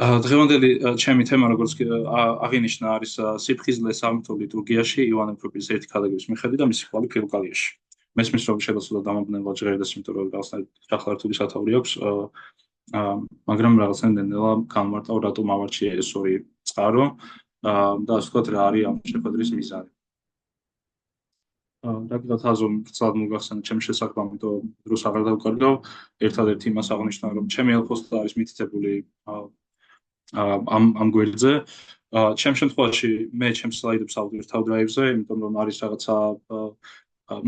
დღევანდელი ჩემი თემა, როგორც აღინიშნა, არის სიფხიზლე სამთო ლიტურგიაში ივანე ფროპის ერთი ქადაგების მიხედვით და მისი კვალი ფილოკალიაში. მესმის რომ შეიძლება დამაბნელა ჟღერდეს, იმიტომ რომ რაღაცნაირად ჩახლართული სათაური აქვს, მაგრამ რაღაცნაირად ნელა განმარტავ რატომ ავარჩია ეს ორი წყარო და ასე ვთქვათ, რა არის ამ შეხვედრის მიზანი. რადგან თაზომ ცალ მოგახსენე ჩემს შესახებ, ამიტომ დროს აღარ დავკარგავ. ერთადერთი იმას აღნიშნა, რომ ჩემი ელფოსტა არის მითითებული ამ გვერდზე. ჩემ შემთხვევაში მე ჩემს სლაიდებს ავდივართ თავდრაივზე, იმიტომ რომ არის რაღაცა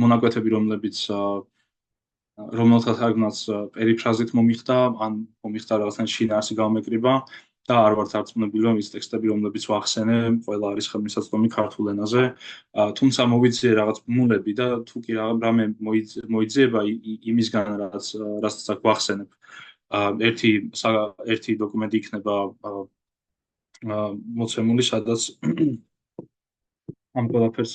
მონაკვეთები, რომელთაც პერიფრაზით მომიხდა, ან მომიხდა რაღაცნაირ შინაარსი გამეკრიბა და არ ვარ დარწმუნებული, რომ ის ტექსტები, რომლებიც ვახსენე, ყველა არის ხელმისაწვდომი ქართულ ენაზე. თუმცა მოვიძიე რაღაც ბმულები და თუ კი რამე მოიძიება იმისგან, რაც გვახსენებ. ერთი დოკუმენტი იქნება მოცემული, სადაც ამ ყველაფერს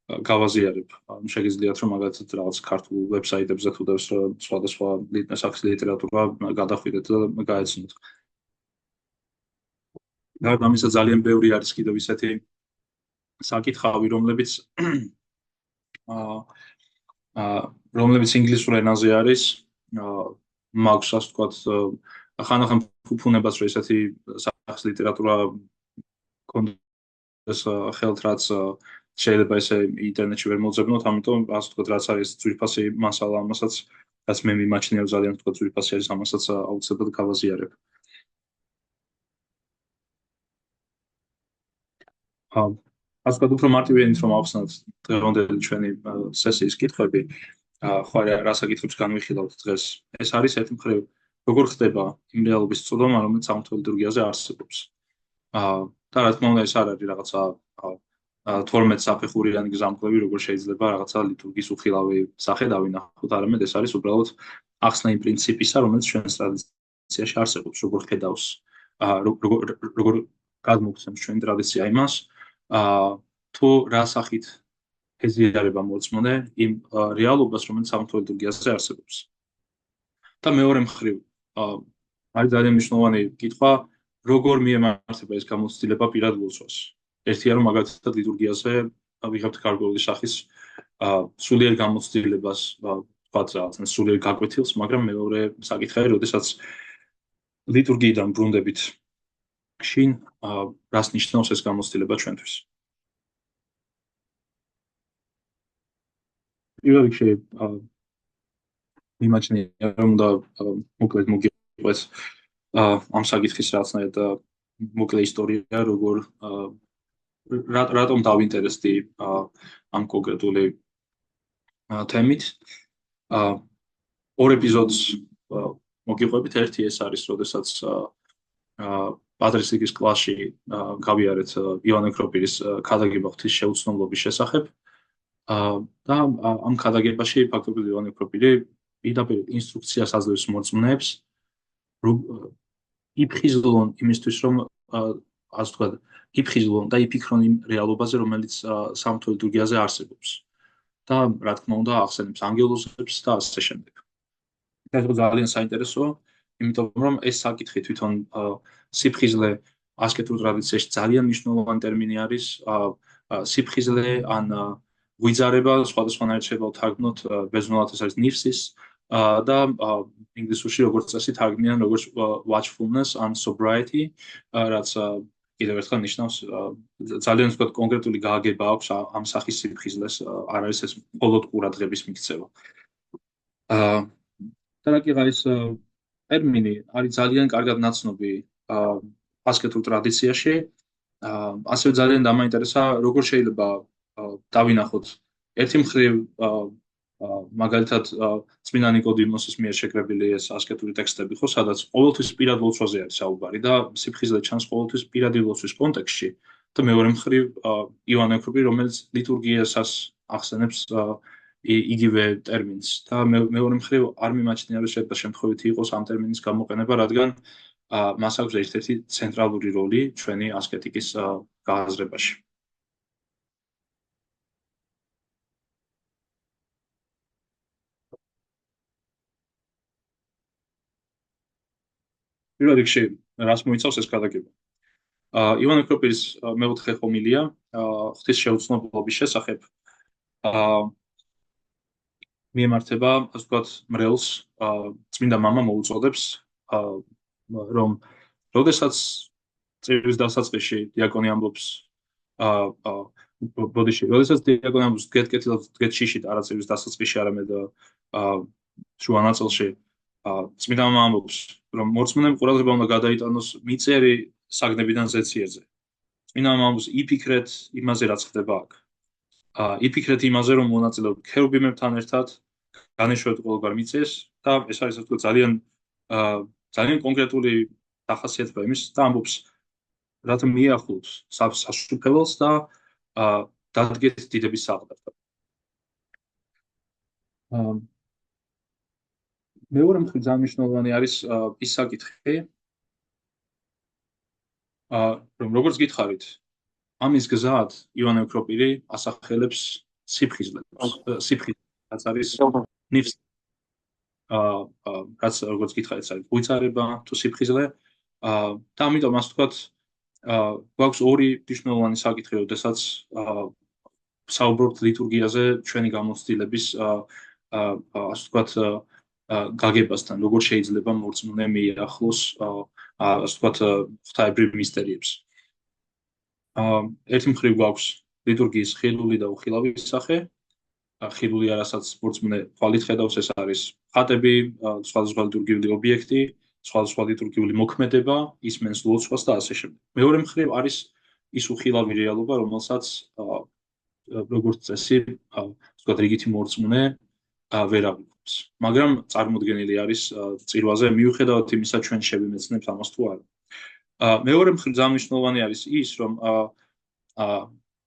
გავაზიარებ. შეგიძლიათ რომ მაგალითად რაღაც ქართულ ვებსაიტებზე თუ სხვადასხვა სახის ლიტერატურა გადახვიდეთ და გაეცნოთ. გარდა ამისა, ძალიან ბევრი არის კიდევ ისეთი საკითხავი, რომლებიც ინგლისურ ენაზე არის. მაქვს, ასე ვთქვათ, ხანდახან ფუფუნებას, რომ ესეთი სახის ლიტერატურა კონდეს ხელთ, რაც შეიძლება ესე ინტერნეტში ვერ მოძებნოთ, ამიტომ ასე ვთქვათ, რაც არის ძვირფასი მასალა, ამასაც რაც მე მიმაჩნია, რომ ძალიან ვთქვათ, ძვირფასი არის, ამასაც აუცილებლად გავაზიარებ. ასე ვთქვათ, უფრო მარტივიანით რომ ავხსნათ დღევანდელი ჩვენი სესიის კითხვები, ხო რა საკითხებს განვიხილავთ დღეს. ეს არის ერთი მხრივ, როგორ ხდება იმ რეალობის წოდომა, რომელიც სამთო ლიტურგიაზე არსებობს. და რა თქმა უნდა, ეს არ არის რაღაცა 12 საფეხურიანი გზამკვლევი, როგორ შეიძლება რაღაცა ლიტურგიის უხილავი სახე დავინახოთ, არამედ ეს არის უბრალოდ ახსნა იმ პრინციპისა, რომელიც ჩვენს ტრადიციაში არსებობს, როგორ ხედავს, როგორ გადმოგცემს ჩვენი ტრადიცია იმას, თუ რა სახით ეზიარება მოწმონე იმ რეალობას, რომელიც სამთო ლიტურგიაზე არსებობს. და მეორე მხრივ, არის ძალიან მნიშვნელოვანი კითხვა, როგორ მიემართება ეს გამოცდილება პირად ლოცვას. ერთია რომ მაგალითად ლიტურგიაზე ვიღებთ გარკვეული სახის სულიერ გამოცდილებას, ვთქვათ რაღაცა სულიერ გაკვეთილს, მაგრამ მეორე საკითხია, როდესაც ლიტურგიიდან ბრუნდებით შინ, რას ნიშნავს ეს გამოცდილება ჩვენთვის. პირველ რიგში მიმაჩნია, რომ უნდა მოკლედ მოგიყვეს ამ საკითხის რაღაცნაირად მოკლე ისტორია, როგორ რატომ დავინტერესდი ამ კონკრეტული თემით. ორ ეპიზოდს მოგიყვებით. ერთი ეს არის, როდესაც პატრიციკის კლასში გავიარეთ ივანე ფროპირის ქადაგება ღვთის შეუცნობლობის შესახებ. და ამ ქადაგებაში ფაქტობრივად ივანე ფროპირი პირდაპირ ინსტრუქციას აძლევს მოწმეებს, იფხიზლონ იმისთვის, რომ ასე ვთქვათ, იფხიზლონ და იფიქრონ იმ რეალობაზე, რომელიც სამთო ლიტურგიაზე არსებობს. და რა თქმა უნდა, ახსენებს ანგელოზებს და ასე შემდეგ. ეს ძალიან საინტერესოა, იმიტომ რომ ეს საკითხი თვითონ სიფხიზლე ასკეტურ ტრადიციაში ძალიან მნიშვნელოვანი ტერმინი არის. სიფხიზლე ან გვიძარება, სხვადასხვანაირად შეიძლება ვთარგმნოთ, ბერძნულად ეს არის ნიფსის და ინგლისურში როგორც წესი თარგმნიან როგორც watchfulness and sobriety, რაც კიდევ ერთხელ ნიშნავს ძალიან ვთქვათ კონკრეტული გააგება აქვს ამ სახის სიფხიზლეს, არ არის ეს მხოლოდ ყურადღების მიქცევა. და რა კიდე ეს ტერმინი არის ძალიან კარგად ნაცნობი ასკეტურ ტრადიციაში. ასევე ძალიან დამაინტერესა, როგორ შეიძლება დავინახოთ ერთი მხრივ მაგალითად წმინდა ნიკოდიმოსის მიერ შეკრებილი ეს ასკეტური ტექსტები, ხო, სადაც ყოველთვის პირად ლოცვაზე არის საუბარი და სიფხიზლე ჩანს ყოველთვის პირადი ლოცვის კონტექსტში. და მეორე მხრივ ივანე ფროპი, რომელიც ლიტურგიასაც ახსენებს იგივე ტერმინს. და მეორე მხრივ არ მიმაჩნია, რომ შეიძლება შემთხვევითი იყოს ამ ტერმინის გამოყენება, რადგან მას აქვს ერთ-ერთი ცენტრალური როლი ჩვენი ასკეტიკის გააზრებაში. პირველ რიგში რას მოიცავს ეს გადაგება? ივანე კროპირის მეოთხე ჰომილია ღვთის შეუცნობლობის შესახებ მიემართება, ასე ვთქვათ, მრევლს წმინდა მამა მოუწოდებს, რომ როდესაც წირვის დასაწყისში დიაკონი ამბობს ბოდიში, როდესაც დიაკონი ამბობს დგეთ შიშით არა წირვის დასაწყისში, არამედ შუა ნაწილში, წმინდა მამა ამბობს, რომ მორწმუნემ ყურადღება უნდა გადაიტანოს მიწერი საგნებიდან ზეციერზე. წმინდა მამა ამბობს, იფიქრეთ იმაზე, რაც ხდება აქ. იფიქრეთ იმაზე, რომ მონაწილეობ ქერუბიმებთან ერთად, განეშვებით ყოველგვარ მიწეს და ეს არის ასე ვთქვათ ძალიან კონკრეტული დახასიათება იმის და ამბობს, რათა მიახლოთ სასუფეველს და დადგეთ დიდების საყდართან. მეორე მხრივ ძალიან მნიშვნელოვანი არის ის საკითხი, რომ როგორც გითხარით, ამის გზად ივანე კროპირი ასახელებს სიფხიზლეს, რაც არის ნიფს, რაც როგორც გითხარით, არის ღვიძარება თუ სიფხიზლე, და ამიტომ ასე ვთქვათ, გვაქვს ორი მნიშვნელოვანი საკითხი, როდესაც საუბრობთ ლიტურგიაზე ჩვენი გამოცდილების ასე ვთქვათ გაგებასთან, როგორ შეიძლება მორწმუნე მიახლოს ასე ვთქვათ ღვთაებრივ მისტერიებს. ერთი მხრივ გვაქვს ლიტურგიის ხილული და უხილავი სახე. ხილული, რასაც მორწმუნე თვალით ხედავს, ეს არის ხატები, სხვადასხვა ლიტურგიული ობიექტი, სხვადასხვა ლიტურგიული მოქმედება, ისმენს ლოცვას და ასე შემდეგ. მეორე მხრივ არის ის უხილავი რეალობა, რომელსაც როგორც წესი, ვთქვათ, რიგითი მორწმუნე ვერ აღვიქვებს. მაგრამ წარმოდგენილი არის წირვაზე, მიუხედავად იმისა, ჩვენ შევიმეცნებთ ამას თუ არა. მეორე მხრივ ძალიან მნიშვნელოვანი არის ის, რომ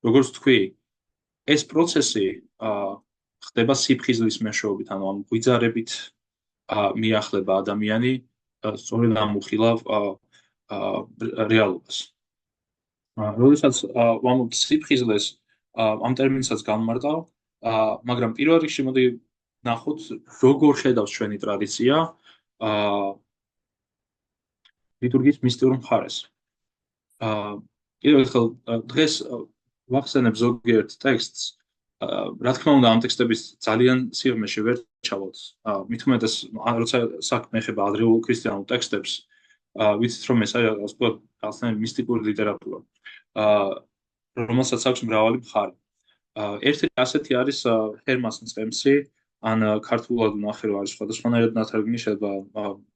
როგორც თქვი, ეს პროცესი ხდება სიფხიზლის მეშვეობით, ანუ ამ ღვიძარებით მიახლება ადამიანი სწორედ ამ უხილავ რეალობას. როდესაც ვამბობთ სიფხიზლეს, ამ ტერმინსაც განმარტავ, მაგრამ პირველ რიგში მოდი ნახოთ, როგორ ხედავს ჩვენი ტრადიცია ლიტურგიის მისტიურ მხარეს. კიდევ ერთხელ დღეს ვახსენებ ზოგიერთ ტექსტს, რა თქმა უნდა, ამ ტექსტების ძალიან სიღრმეში ვერ ჩავალთ. მით უმეტეს, როცა საქმე ეხება ადრეულ ქრისტიანულ ტექსტებს, ვიცით, რომ ეს არის ასე ვთქვათ, რაღაცნაირი მისტიკური ლიტერატურა, რომელსაც აქვს მრავალი მხარე. ერთი ასეთი არის ჰერმას მწყემსი, ან ქართულად ნახე, რომ არის სხვადასხვანაირად ნათარგმნი, შეიძლება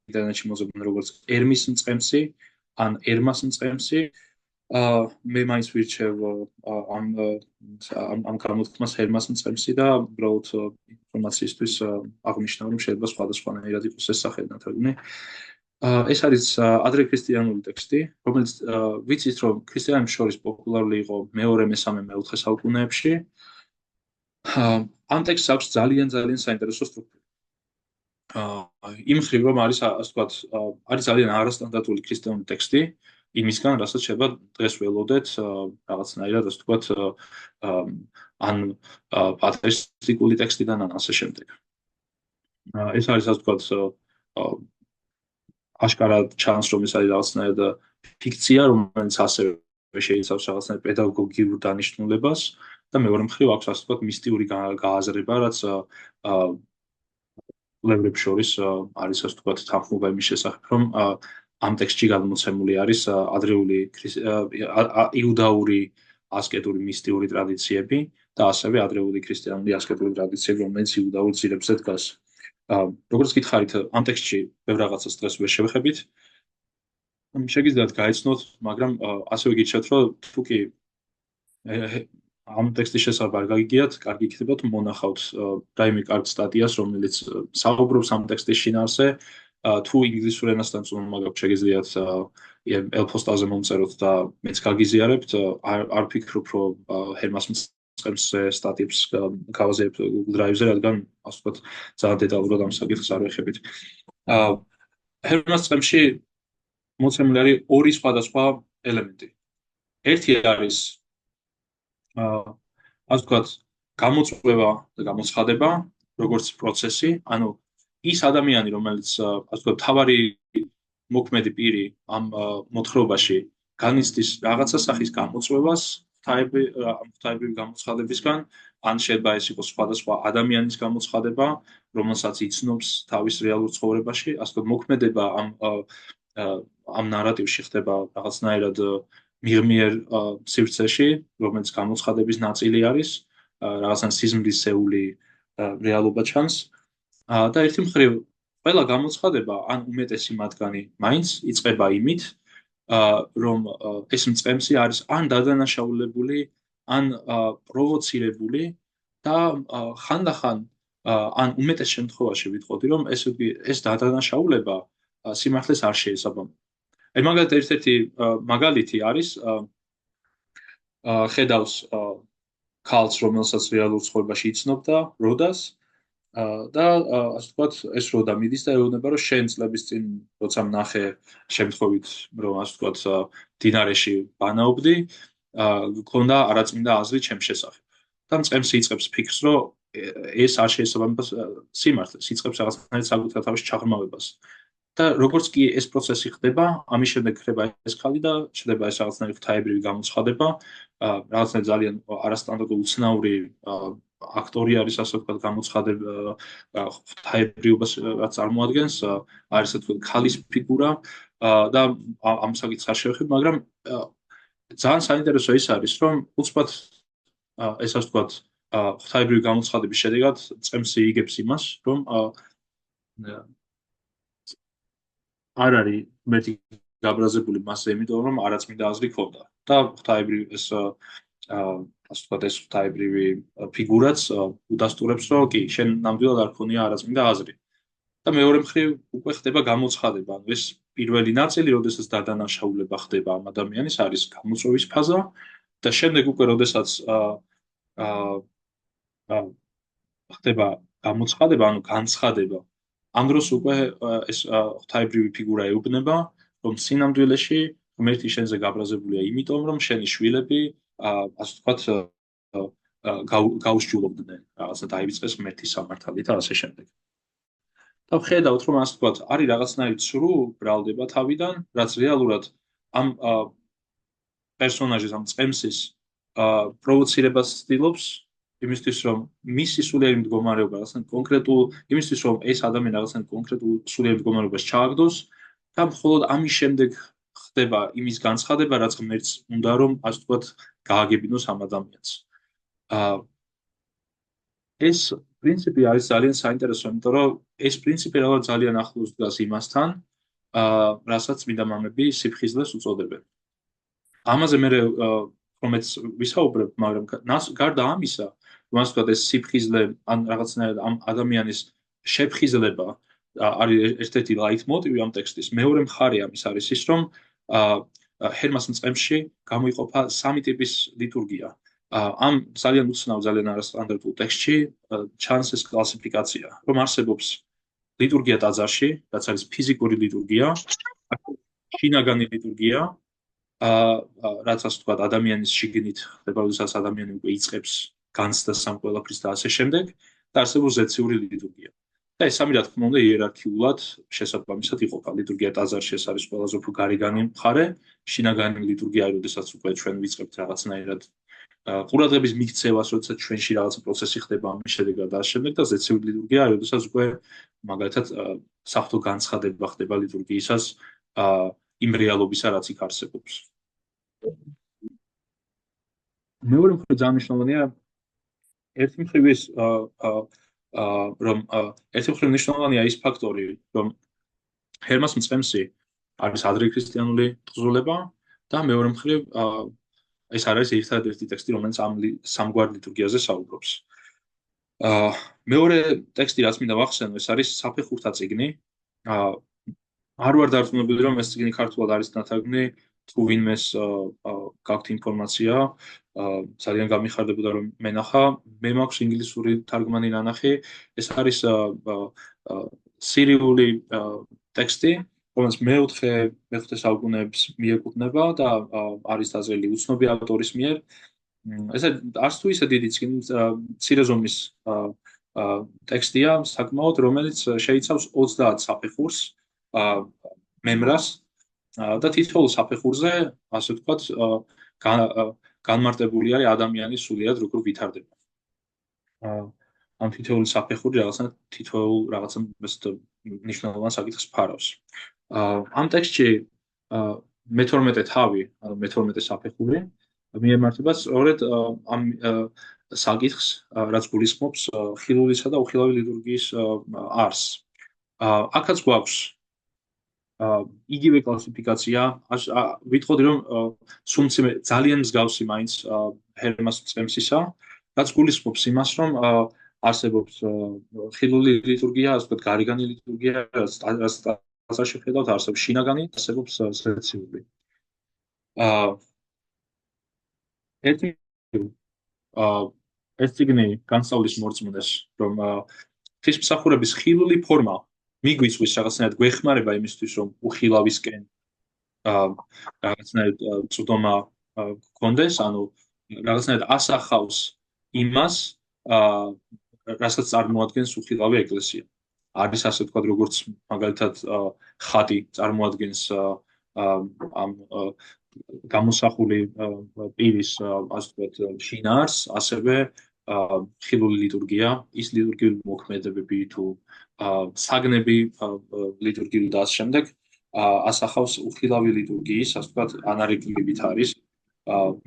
ინტერნეტში მოზებდნენ როგორც ερμის მწყემსი, ან ερμას მწყემსი. მე მაინც ვირჩევ ამ გამოთქმას ჰერმას მწყემსი და უბრალოდ ინფორმაციისთვის აღნიშნავ, რომ შეიძლება სხვადასხვანაირად იყოს ეს სახე ნათარგმნი. ეს არის ადრექრისტიანული ტექსტი, რომელიც ვიცით, რომ ქრისტიანებს შორის პოპულარული იყო მეორე, მესამე, მეოთხე საუკუნეებში. ამ ტექსტს აქვს ძალიან საინტერესო სტრუქტურა. იმ მხრივ, რომ არის ასე ვთქვათ, არის ძალიან არასტანდარტული ქრისტიანული ტექსტი, იმისგან, რასაც შეიძლება დღეს ველოდეთ რაღაცნაირად, ასე ვთქვათ, ან პატრისტიკული ტექსტიდან ან ასე შემდეგ. ეს არის ასე ვთქვათ, აშკარად ჩანს, რომ ეს არის რაღაცნაირად ფიქცია, რომელიც ასევე შეიცავს რაღაცნაირ პედაგოგიურ დანიშნულებას და მეორე მხრივ აქვს ასე ვთქვათ მისტიური გააზრება, რაც ლევრებს შორის არის ასე ვთქვათ თანხმობა იმის შესახებ, რომ ამ ტექსტში გადმოცემული არის ადრეული იუდაური ასკეტური მისტიური ტრადიციები და ასევე ადრეული ქრისტიანული ასკეტური ტრადიციები, რომელიც იუდაურ ძირებზე დგას. როგორც გითხარით, ამ ტექსტში ბევრ რაღაცას დღეს ვერ შევეხებით. შეგიძლიათ გაიცნოთ, მაგრამ ასევე გიჩვენებთ, რომ თუ კი ამ ტექსტის შესახებ არ გაგიგიათ, კარგი იქნება თუ მონახავთ რაიმე კარგ სტატიას, რომელიც საუბრობს ამ ტექსტის შინაარსზე. თუ ინგლისურ ენასთან წვდომა გაქვთ, შეგიძლიათ ელფოსტაზე მომწეროთ და მეც გაგიზიარებთ. არ ვფიქრობ, რომ ჰერმას მწყემსზე სტატიებს გავაზიარებთ Google Drive-ზე, რადგან ასე ვთქვათ, ძალიან დეტალურად ამ საკითხს არ ვეხებით. ჰერმას მწყემსში მოცემული არის ორი სხვადასხვა ელემენტი. ერთი არის ასე ვთქვათ, გამოწვევა და გამოცხადება, როგორც პროცესი, ანუ ის ადამიანი, რომელიც ასე ვთქვათ, თავარი მოქმედი პირი ამ მოთხრობაში განიცდის რაღაცა სახის გამოწვევას ღვთაებრივი გამოცხადებისგან, ან შეიძლება ეს იყოს სხვადასხვა ადამიანის გამოცხადება, რომელსაც იცნობს თავის რეალურ ცხოვრებაში, ასე რომ მოქმედება ამ ნარატივში ხდება რაღაცნაირად მიღმიერ სივრცეში, რომელიც გამოცხადების ნაწილი არის, რაღაცა სიზმრისეული რეალობა ჩანს. და ერთი მხრივ ყველა გამოცხადება ან უმეტესი მათგანი მაინც იწყება იმით, რომ ეს მწყემსი არის ან დადანაშაულებული, ან პროვოცირებული და ხანდახან ან უმეტეს შემთხვევაში ვიტყოდი, რომ ეს დადანაშაულება სიმართლეს არ შეესაბამება. აი მაგალითად ერთ-ერთი მაგალითი არის ხედავს ქალს, რომელსაც რეალურ ცხოვრებაში იცნობდა, როდას და ასე ვთქვათ, ეს როდა მიდის და ეუბნება, რომ შენ წლების წინ როცა ნახე შემთხვევით, რომ ასე ვთქვათ, დინარეში ბანაობდი, გქონდა არაწმინდა აზრი ჩემს შესახებ. და მწყემსი იწყებს ფიქრს, რომ ეს არ შეესაბამება სიმართლეს, იწყებს რაღაცნაირად საკუთარ თავის ჩაღრმავებას. და როგორც კი ეს პროცესი ხდება, ამის შემდეგ ხდება ეს ხალი და ჩნდება ეს რაღაცნაირი ღვთაებრივი გამოცხადება, რაღაცნაირად ძალიან არასტანდარტული უცნაური აქტორი არის, ასე ვთქვათ, გამოცხადება ღვთაებრიობას წარმოადგენს, არის ასე ვთქვათ, ქალის ფიგურა და ამ საკითხს არ შევეხებ, მაგრამ ძალიან საინტერესო ის არის, რომ უცბად ეს ასე ვთქვათ, ღვთაებრივი გამოცხადების შედეგად წემსი იგებს იმას, რომ არ არის მეტი გაბრაზებული მასზე, იმიტომ რომ არაწმინდა აზრი ქონდა. და ღვთაებრივი ასე ვთქვათ, ეს ღვთაებრივი ფიგურაც უდასტურებს, რომ კი, შენ ნამდვილად არ ქონია არაწმინდა აზრი. და მეორე მხრივ უკვე ხდება გამოცხადება, ანუ ეს პირველი ნაწილი, როდესაც დადანაშაულება ხდება ამ ადამიანის, არის გამოწვევის ფაზა და შემდეგ უკვე როდესაც ხდება გამოცხადება, ანუ განცხადება, ამ დროს უკვე ეს ღვთაებრივი ფიგურა ეუბნება, რომ სინამდვილეში ღმერთი შენზე გაბრაზებულია იმიტომ, რომ შენი შვილები ასე ვთქვათ გაუსჯულობდნენ, რაღაცა დაივიწყეს ღმერთის სამართალი და ასე შემდეგ. და ვხედავთ, რომ ასე ვთქვათ, არის რაღაცნაირი ცრუ ბრალდება თავიდან, რაც რეალურად ამ პერსონაჟის, ამ წემსის პროვოცირებას ცდილობს, იმისთვის რომ მისი სულიერი მდგომარეობა რაღაცა კონკრეტულ, იმისთვის რომ ეს ადამიანი რაღაცა კონკრეტულ სულიერ მდგომარეობას ჩააგდოს და მხოლოდ ამის შემდეგ ხდება იმის განცხადება, რაც ღმერთს უნდა რომ ასე ვთქვათ გააგებინოს ამ ადამიანს. ეს პრინციპი არის ძალიან საინტერესო, იმიტომ რომ ეს პრინციპი რაღაც ძალიან ახლოს დგას იმასთან, რასაც წმინდა მამები სიფხიზლეს უწოდებენ. ამაზე მე რომელიც ვისაუბრებ, მაგრამ გარდა ამისა, რომ ასე ვთქვათ, ეს სიფხიზლე ან რაღაცნაირად ამ ადამიანის შეფხიზლება არის ერთ-ერთი ლაიტმოტივი ამ ტექსტის. მეორე მხარე ამის არის ის, რომ ჰერმას მწყემსში გამოიყოფა სამი ტიპის ლიტურგია. ამ ძალიან უცნაურ, ძალიან არასტანდარტულ ტექსტში ჩანს ეს კლასიფიკაცია, რომ არსებობს ლიტურგია ტაძარში, რაც არის ფიზიკური ლიტურგია, შინაგანი ლიტურგია, რაც ასე ვთქვათ, ადამიანის შიგნით ხდება, როდესაც ადამიანი უკვე იწყებს განცდას ამ ყველაფრის და ასე შემდეგ, და არსებობს ზეციური ლიტურგია. და ეს სამი რა თქმა უნდა იერარქიულად შესაბამისად იყოფა. ლიტურგია ტაძარში ეს არის ყველაზე უფრო გარეგანი მხარე, შინაგანი ლიტურგია არის, როდესაც უკვე ჩვენ ვიწყებთ რაღაცნაირად ყურადღების მიქცევას, როდესაც ჩვენში რაღაცა პროცესი ხდება ამის შედეგად და ასე შემდეგ, და ზეციური ლიტურგია არის, როდესაც უკვე მაგალითად საღვთო განცხადება ხდება ლიტურგიისას იმ რეალობისა, რაც იქ არსებობს. მეორე მხრივ ძალიან მნიშვნელოვანია ერთი მხრივ ის რომ ერთი მხრივ მნიშვნელოვანია ის ფაქტორი, რომ ჰერმას მწყემსი არის ადრექრისტიანული თხზულება და მეორე მხრივ ეს არის ერთადერთი ტექსტი, რომელიც ამ სამგვარ ლიტურგიაზე საუბრობს. მეორე ტექსტი, რაც მინდა ვახსენო, ეს არის საფეხურთა წიგნი. არ ვარ დარწმუნებული, რომ ეს წიგნი ქართულად არის ნათარგმნი, თუ ვინმეს გაქვთ ინფორმაცია, ძალიან გამიხარდებოდა რომ მენახა, მე მაქვს ინგლისური თარგმანი ნანახი, ეს არის სირიული ტექსტი, რომელიც მე-4 საუკუნეებს მიეკუთვნება და არის დაზრილი უცნობი ავტორის მიერ. ესე არც თუ ისე დიდი წიგნი, მცირე ზომის ტექსტია საკმაოდ, რომელიც შეიცავს 30 საფეხურს. მემრას და თითოეულ საფეხურზე, ასე ვთქვათ, განმარტებული არის ადამიანის სულიად როგორ ვითარდება. ამ თითოეული საფეხური რაღაცა თითოეულ რაღაცა მნიშვნელოვან საკითხს ფარავს. ამ ტექსტში მე-12 თავი, ანუ მე-12 საფეხური მიემართება სწორედ ამ საკითხს, რაც გულისხმობს ხილულისა და უხილავი ლიტურგიის არსს. აქაც გვაქვს იგივე კლასიფიკაცია, ვიტყოდი რომ ძალიან მსგავსი მაინც ჰერმას წემსისა, რაც გულისხმობს იმას, რომ არსებობს ხილული ლიტურგია, ასე ვთქვათ, გარიგანი ლიტურგია, რაც შეხედავთ, არსებობს შინაგანი, არსებობს ზეციური. ეს წიგნი განსწავლის მორწმუნეს, რომ ღვთისმსახურების ხილული ფორმა მიგვიწვის რაღაცნაირად გვეხმარება იმისთვის, რომ უხილავისკენ რაღაცნაირად წვდომა გქონდეს, ანუ რაღაცნაირად ასახავს იმას, რასაც წარმოადგენს უხილავი ეკლესია. არის ასე ვთქვათ, როგორც მაგალითად ხატი წარმოადგენს ამ გამოსახული პირის, ასე ვთქვათ, შინაარსს, ასევე ხილული ლიტურგია, ის ლიტურგიული მოქმედებები თუ საგნები ლიტურგიული და ასე შემდეგ ასახავს უხილავი ლიტურგიის, ასე ვთქვათ, ანარიკლივით არის.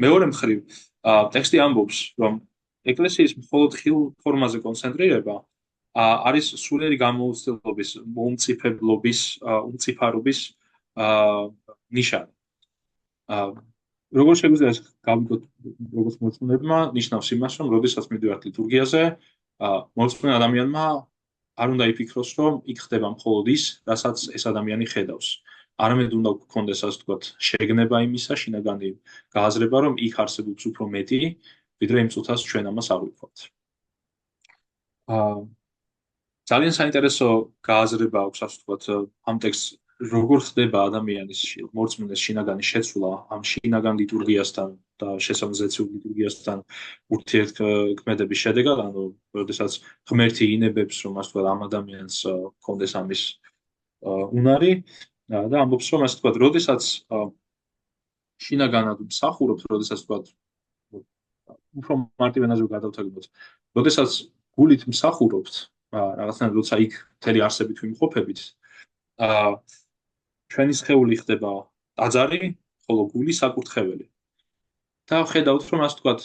მეორე მხრივ, ტექსტი ამბობს, რომ ეკლესიის მხოლოდ ხილულ ფორმაზე კონცენტრირება არის სულიერი გამოუცდელობის, უმწიფარობის ნიშანი. როგორ შეგვიძლია ეს გავიგოთ როგორც მორწმუნეებმა, ნიშნავს იმას, რომ როდესაც მივდივართ ლიტურგიაზე, მორწმუნე ადამიანმა არ უნდა იფიქროს, რომ იქ ხდება მხოლოდ ის, რასაც ეს ადამიანი ხედავს. არამედ უნდა გქონდეს, ასე ვთქვათ, შეგნება იმისა, შინაგანი გააზრება, რომ იქ არსებობს უფრო მეტი, ვიდრე იმ წუთას ჩვენ ამას აღვიქვათ. ძალიან საინტერესო გააზრება აქვს, ასე ვთქვათ, ამ ტექსტს, როგორ ხდება ადამიანის მორწმუნეს შინაგანი შეცვლა ამ შინაგან ლიტურგიასთან და შესაბამისად ლიტურგიასთან ურთიერთქმედების შედეგად, ანუ როდესაც ღმერთი ინებებს, რომ ასე ვთქვათ, ამ ადამიანს ჰქონდეს ამის უნარი და ამბობს, რომ ასე ვთქვათ, როდესაც შინაგანად მსახურობთ, როდესაც ვთქვათ, უფრო მარტივ ენაზე გადავთვალოთ, როდესაც გულით მსახურობთ, რაღაცნაირად როცა იქ მთელი არსებით ვიმყოფებით, ჩვენი სხეული ხდება ტაძარი, ხოლო გული საკურთხეველი. და ხედავთ, რომ ასე ვთქვათ,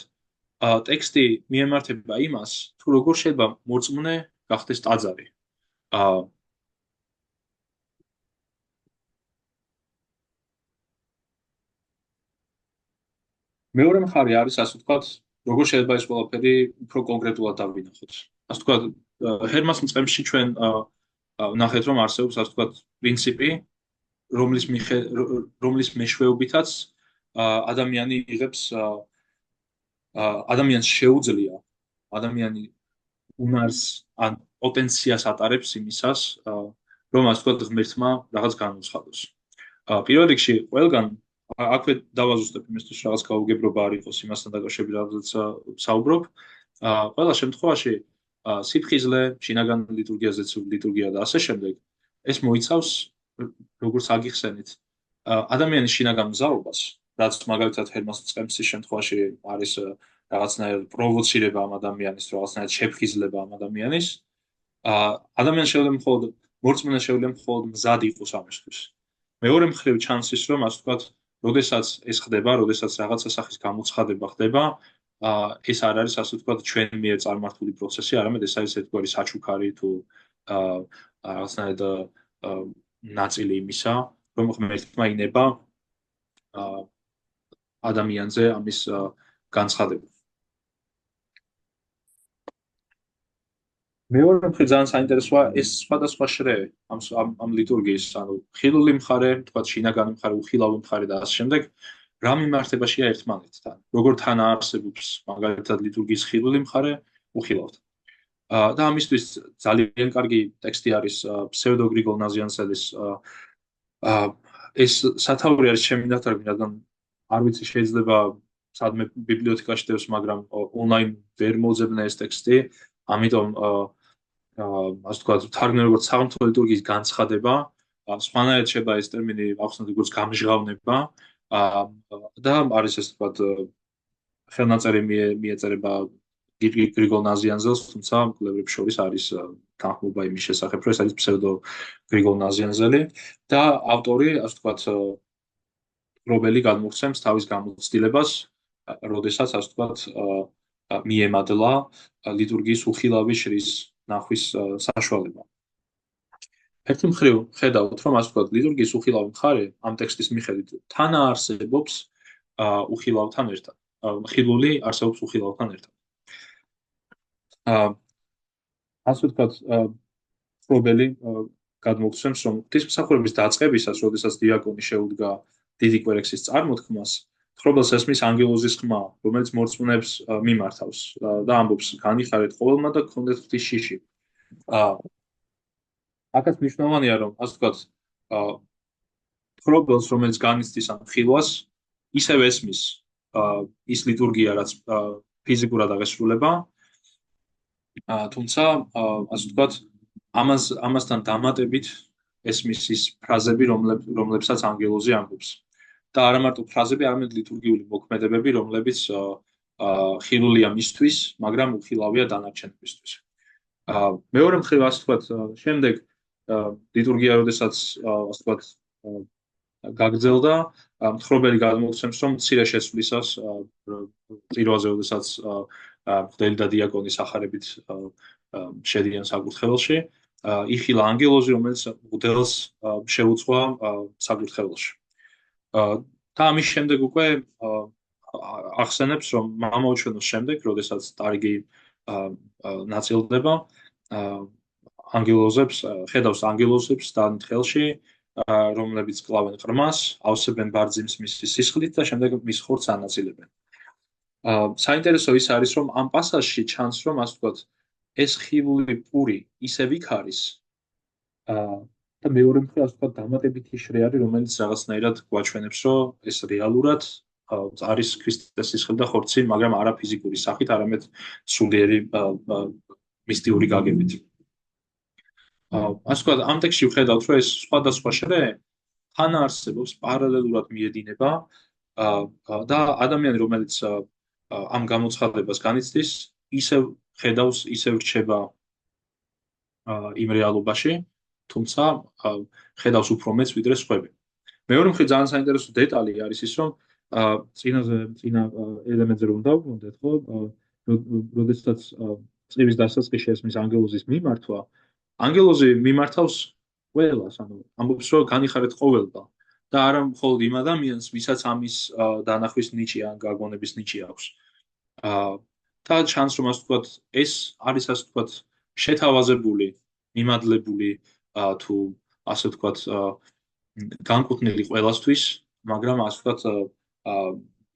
ტექსტი მიემართება იმას, თუ როგორ შეიძლება მორწმუნე გახდეს ტაძარი. მეორე მხარე არის, ასე ვთქვათ, როგორ შეიძლება ეს ყველაფერი უფრო კონკრეტულად დავინახოთ. ასე ვთქვათ, ჰერმას მწყემსში ჩვენ ნახეთ, რომ არსებობს, ასე ვთქვათ, პრინციპი, რომლის მეშვეობითაც ადამიანი იღებს ადამიანს შეუძლია ადამიანი უნარს ან პოტენციას ატარებს იმისას, რომ ასე ვთქვათ, ღმერთმა რაღაც განუცხადოს. პირველ რიგში ყველგან აქვე დავაზუსტებ იმისთვის, რაღაც გაუგებრობა არ იყოს იმასთან დაკავშირებით, რადგან საუბრობ. ყველა შემთხვევაში სიფხიზლე, შინაგან ლიტურგიაზე, ლიტურგია და ასე შემდეგ, ეს მოიცავს, როგორც აგიხსენით, ადამიანის შინაგან მზაობას, რაც მაგალითად ჰერმას მწყემსის შემთხვევაში არის რაღაცნაირად პროვოცირება ამ ადამიანის, რაღაცნაირად შეფხიზლება ამ ადამიანის. ადამიანს შეუძლია მხოლოდ მორწმუნეს შეუძლია მხოლოდ მზად იყოს ამისთვის. მეორე მხრივ ჩანს ის, რომ ასე ვთქვათ, როდესაც ეს ხდება, როდესაც რაღაცა სახის გამოცხადება ხდება, ეს არ არის, ასე ვთქვათ, ჩვენ მიერ წარმართული პროცესი, არამედ ეს არის ერთგვარი საჩუქარი თუ რაღაცნაირად ნაწილი იმისა, რომ ღმერთმა ინება ადამიანზე ამის განცხადება. მეორე მხრივ ძალიან საინტერესოა ეს სხვადასხვა შრე ამ ლიტურგიის, ანუ ხილული მხარე, თქვათ შინაგანი მხარე, უხილავი მხარე და ასე შემდეგ, რა მიმართებაშია ერთმანეთთან. როგორ თან არსებობს მაგალითად ლიტურგიის ხილული მხარე, უხილავთან. და ამისთვის ძალიან კარგი ტექსტი არის ფსევდო გრიგოლ ნაზიანცელის ეს სათაური არის ჩემი ნათარგმნი, რადგან არ ვიცი შეიძლება სადმე ბიბლიოთეკაში დევს, მაგრამ ონლაინ ვერ მოძებნა ეს ტექსტი, ამიტომ ასე ვთქვათ, თარგმნი როგორც სახელმწიფო ლიტურგიის განცხადება, სხვანაირად შეება ეს ტერმინი ახსნათ როგორც გამჟღავნება და არის ეს თქვა ხელნაწერი მიეწერება გრიგოლ ნაზიანზელს, თუმცა მკვლევრებს შორის არის თანხმობა იმის შესახებ, რომ ეს არის ფსევდო გრიგოლ ნაზიანზელი და ავტორი, ასე ვთქვათ, რომელი გადმოგვცემს თავის გამოცდილებას, როდესაც, ასე ვთქვათ, მიემადლა ლიტურგიის უხილავი შრის ნახვის საშუალება. ერთი მხრივ ხედავთ, რომ ასე ვთქვათ, ლიტურგიის უხილავი მხარე ამ ტექსტის მიხედვით თანაარსებობს უხილავთან ერთად. ხილული არსებობს უხილავთან ერთად. ასე ვთქვათ, პრობელი გადმოგცემს, რომ ღვთისმსახურების დაწყებისას, როდესაც დიაკონი შეუდგა დიდი კვერექსის წარმოთქმას, თხრობელს ესმის ანგელოზის ხმა, რომელიც მორწმუნეებს მიმართავს და ამბობს: განიხარეთ ყოველმა და გქონდეთ ღვთის შიში. აქაც მნიშვნელოვანია, რომ ასე ვთქვათ, თხრობელს, რომელიც განიცდის ამ ხილვას, ისევ ესმის ის ლიტურგია, რაც ფიზიკურად აღესრულება, თუმცა, ასე ვთქვათ, ამასთან დამატებით ესმის ის ფრაზები, რომლებსაც ანგელოზი ამბობს. და არა მარტო ფრაზები, არამედ ლიტურგიული მოქმედებები, რომლებიც ხილულია მისთვის, მაგრამ უხილავია დანარჩენებისთვის. მეორე მხრივ, ასე ვთქვათ, შემდეგ ლიტურგია, როდესაც ასე ვთქვათ, გაგრძელდა, მთხრობელი გადმოგცემს, რომ მცირე შესვლისას წირვაზე, როდესაც მღვდელი და დიაკონი სახარებით შედიან საკურთხეველში, იხილა ანგელოზი, რომელიც მღვდელს შეუწყვა საკურთხეველში. და ამის შემდეგ უკვე ახსენებს, რომ მამაუჩვენოს შემდეგ, როდესაც ტარიგი ნაწილდება, ხედავს ანგელოზებს დანთხელში, რომლებიც კლავენ ყრმას, ავსებენ ბარძიმს მისი სისხლით და შემდეგ მის ხორცს ანაწილებენ. საინტერესო ის არის, რომ ამ პასაჟში ჩანს, რომ ასე ვთქვათ, ეს ხილული პური ისევ იქ არის და მეორე მხრივ, ასე ვთქვათ, დამატებითი შრე არის, რომელიც რაღაცნაირად გვაჩვენებს, რომ ეს რეალურად არის ქრისტეს სისხლი და ხორცი, მაგრამ არა ფიზიკური სახით, არამედ სულიერი მისტიური გაგებით. ასე ვთქვათ, ამ ტექსტში ვხედავთ, რომ ეს სხვადასხვა შრე თანაარსებობს, პარალელურად მიედინება და ადამიანი, რომელიც ამ გამოცხადებას განიცდის, ისევ ხედავს, ისევ რჩება იმ რეალობაში, თუმცა ხედავს უფრო მეც ვიდრე სხვები. მეორე მხრივ, ძალიან საინტერესო დეტალი არის ის, რომ წინა ელემენტზე რომ დავბრუნდეთ, ხო, როდესაც წივის დასაწყისში ესმის ანგელოზის მიმართვა, ანგელოზი მიმართავს ყველას, ანუ ამბობს, რომ განიხარეთ ყოველმა და არა მხოლოდ იმ ადამიანს, ვისაც ამის დანახვის ნიჭი ან გაგონების ნიჭი აქვს. და ჩანს, რომ ასე ვთქვათ, ეს არის ასე ვთქვათ, შეთავაზებული, მიმადლებული თუ ასე ვთქვათ, განკუთვნილი ყველასთვის, მაგრამ ასე ვთქვათ,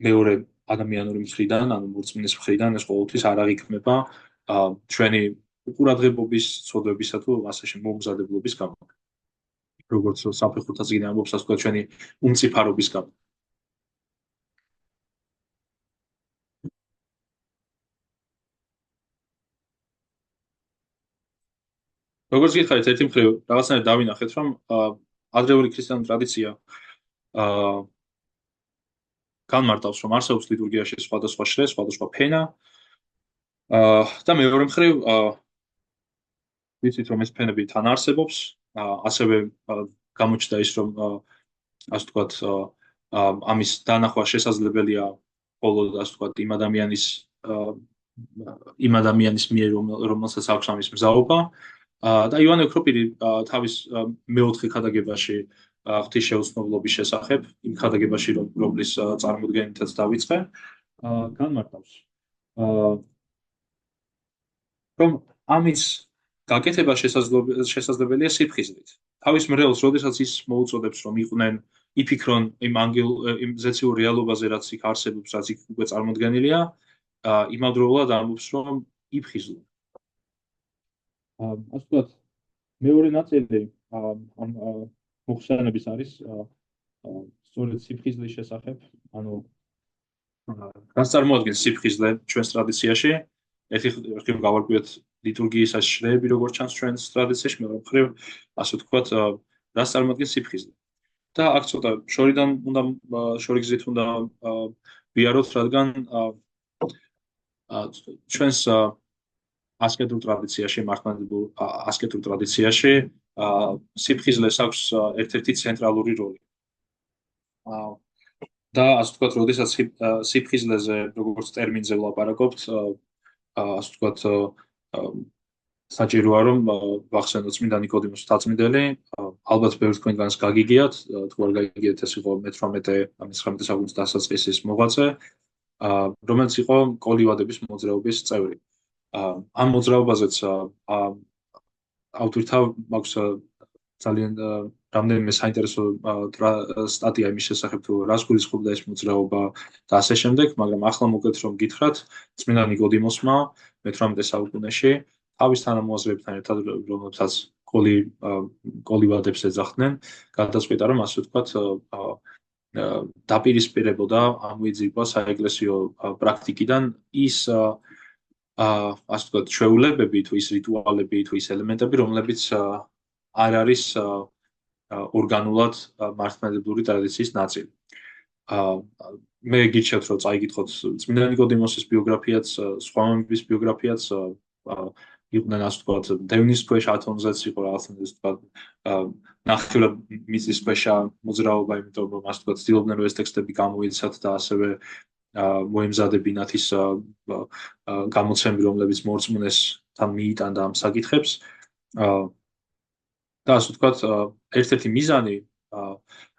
მეორე ადამიანური მხრიდან, ანუ მორწმუნის მხრიდან ეს ყოველთვის არ აღიქმება ჩვენი უყურადღებობის, ცოდვებისა თუ ასეში მომზადებლობის გამო. როგორც საფეხურთა წიგნი ამბობს, ასე ვთქვათ, ჩვენი უმწიფარობის გამო. როგორც გითხარით, ერთი მხრივ რაღაცნაირად დავინახეთ, რომ ადრეული ქრისტიანული ტრადიცია განმარტავს, რომ არსებობს ლიტურგიაში სხვადასხვა შრე, სხვადასხვა ფენა და მეორე მხრივ ვიცით, რომ ეს ფენები თან არსებობს, ასევე გამოჩნდა ის, რომ ასე ვთქვათ, ამის დანახვა შესაძლებელია მხოლოდ ასე ვთქვათ, იმ ადამიანის მიერ, რომელსაც აქვს ამის მზაობა. და ივანე ოქროპირი თავის მეოთხე ქადაგებაში ღვთის შეუცნობლობის შესახებ, იმ ქადაგებაში, რომლის წარმოდგენითაც დავიწყე, განმარტავს, რომ ამის გაკეთება შესაძლებელია სიფხიზლით. თავის მრევლს, როდესაც ის მოუწოდებს, რომ იყვნენ, იფიქრონ იმ ზეციურ რეალობაზე, რაც იქ არსებობს, რაც იქ უკვე წარმოდგენილია, იმავდროულად ამბობს, რომ იფხიზლონ. ასე ვთქვათ, მეორე ნაწილი ამ მოხსენების არის სწორედ სიფხიზლის შესახებ, ანუ რას წარმოადგენს სიფხიზლე ჩვენს ტრადიციაში? ერთი მხრივ გავარკვიოთ ლიტურგიის შრეები, როგორც ჩანს ჩვენს ტრადიციაში, მეორე მხრივ, ასე ვთქვათ, რას წარმოადგენს სიფხიზლე. და აქ ცოტა შორიგზით უნდა ვიაროთ, რადგან ჩვენს ასკეტურ ტრადიციაში, მართლმადიდებლურ ასკეტურ ტრადიციაში სიფხიზლეს აქვს ერთ-ერთი ცენტრალური როლი. და ასე ვთქვათ, როდესაც სიფხიზლეზე როგორც ტერმინზე ვლაპარაკობთ, ასე ვთქვათ, საჭიროა რომ ვახსენოთ წმინდა ნიკოდიმოს მთაწმინდელი, ალბათ ბევრი თქვენგანს გაგიგიათ, თუ არ გაგიგიათ, ეს იყო მე-19 საუკუნის დასაწყისის მოღვაწე, რომელიც იყო კოლივადების მოძრაობის წევრი. ამ მოძრაობაზეც ავტორთა მაქვს ძალიან რამდენიმე საინტერესო სტატია იმის შესახებ, თუ რას გულისხმობდა ეს მოძრაობა და ასე შემდეგ, მაგრამ ახლა მოგეთ რომ გითხრათ, წმინდა ნიკოდიმოსმა მე-18 საუკუნეში თავის თანამოაზრეებთან ერთად, რომელთაც კოლივადებს ეძახდნენ, გადაწყვიტა რომ ასე ვთქვათ, დაპირისპირებოდა ამოიძიება საეკლესიო პრაქტიკიდან ის ასე ვთქვათ, ჩვეულებები თუ ის რიტუალები თუ ის ელემენტები, რომლებიც არ არის ორგანულად მართლმადიდებლური ტრადიციის ნაწილი. მე გირჩევთ, რომ წაიგითხოთ წმინდა ნიკოდიმოსის ბიოგრაფიაც, სხვა მომის ბიოგრაფიაც, იყვნენ ასე ვთქვათ, დევნის ქვეშ ათონზეც იყო რაღაცა ასე ვთქვათ, ნახევრად მიწის ქვეშა მოძრაობა, იმიტომ რომ ასე ვთქვათ, ცდილობდნენ რომ ეს ტექსტები გამოიცათ და ასევე მოემზადებინათ ის გამოცემები, რომლებიც მორწმუნესთან მიიტანდა ამ საკითხებს. და ასე ვთქვათ, ერთ-ერთი მიზანი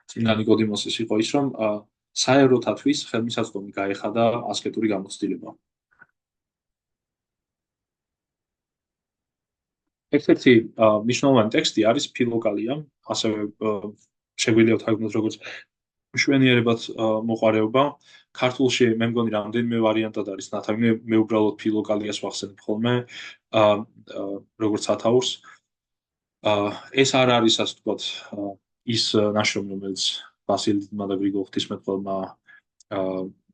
წმინდა ნიკოდიმოსის იყო ის, რომ საევროთათვის ხელმისაწვდომი გაეხადა ასკეტური გამოცდილება. ერთ-ერთი მნიშვნელოვანი ტექსტი არის ფილოკალია, ასევე შეგვიძლია ვთქვათ, როგორც მშვენიერებად მოყარეობა. ქართულში მე მგონი რამდენიმე ვარიანტად არის ნათარგმნი, მე უბრალოდ ფილოკალიას ვახსენებ ხოლმე, როგორც სათაურს. ეს არ არის, ასე ვთქვათ, ის ნაშრომი, რომელიც ბასილი დიდმა და გრიგოლ ღვთისმეტყველმა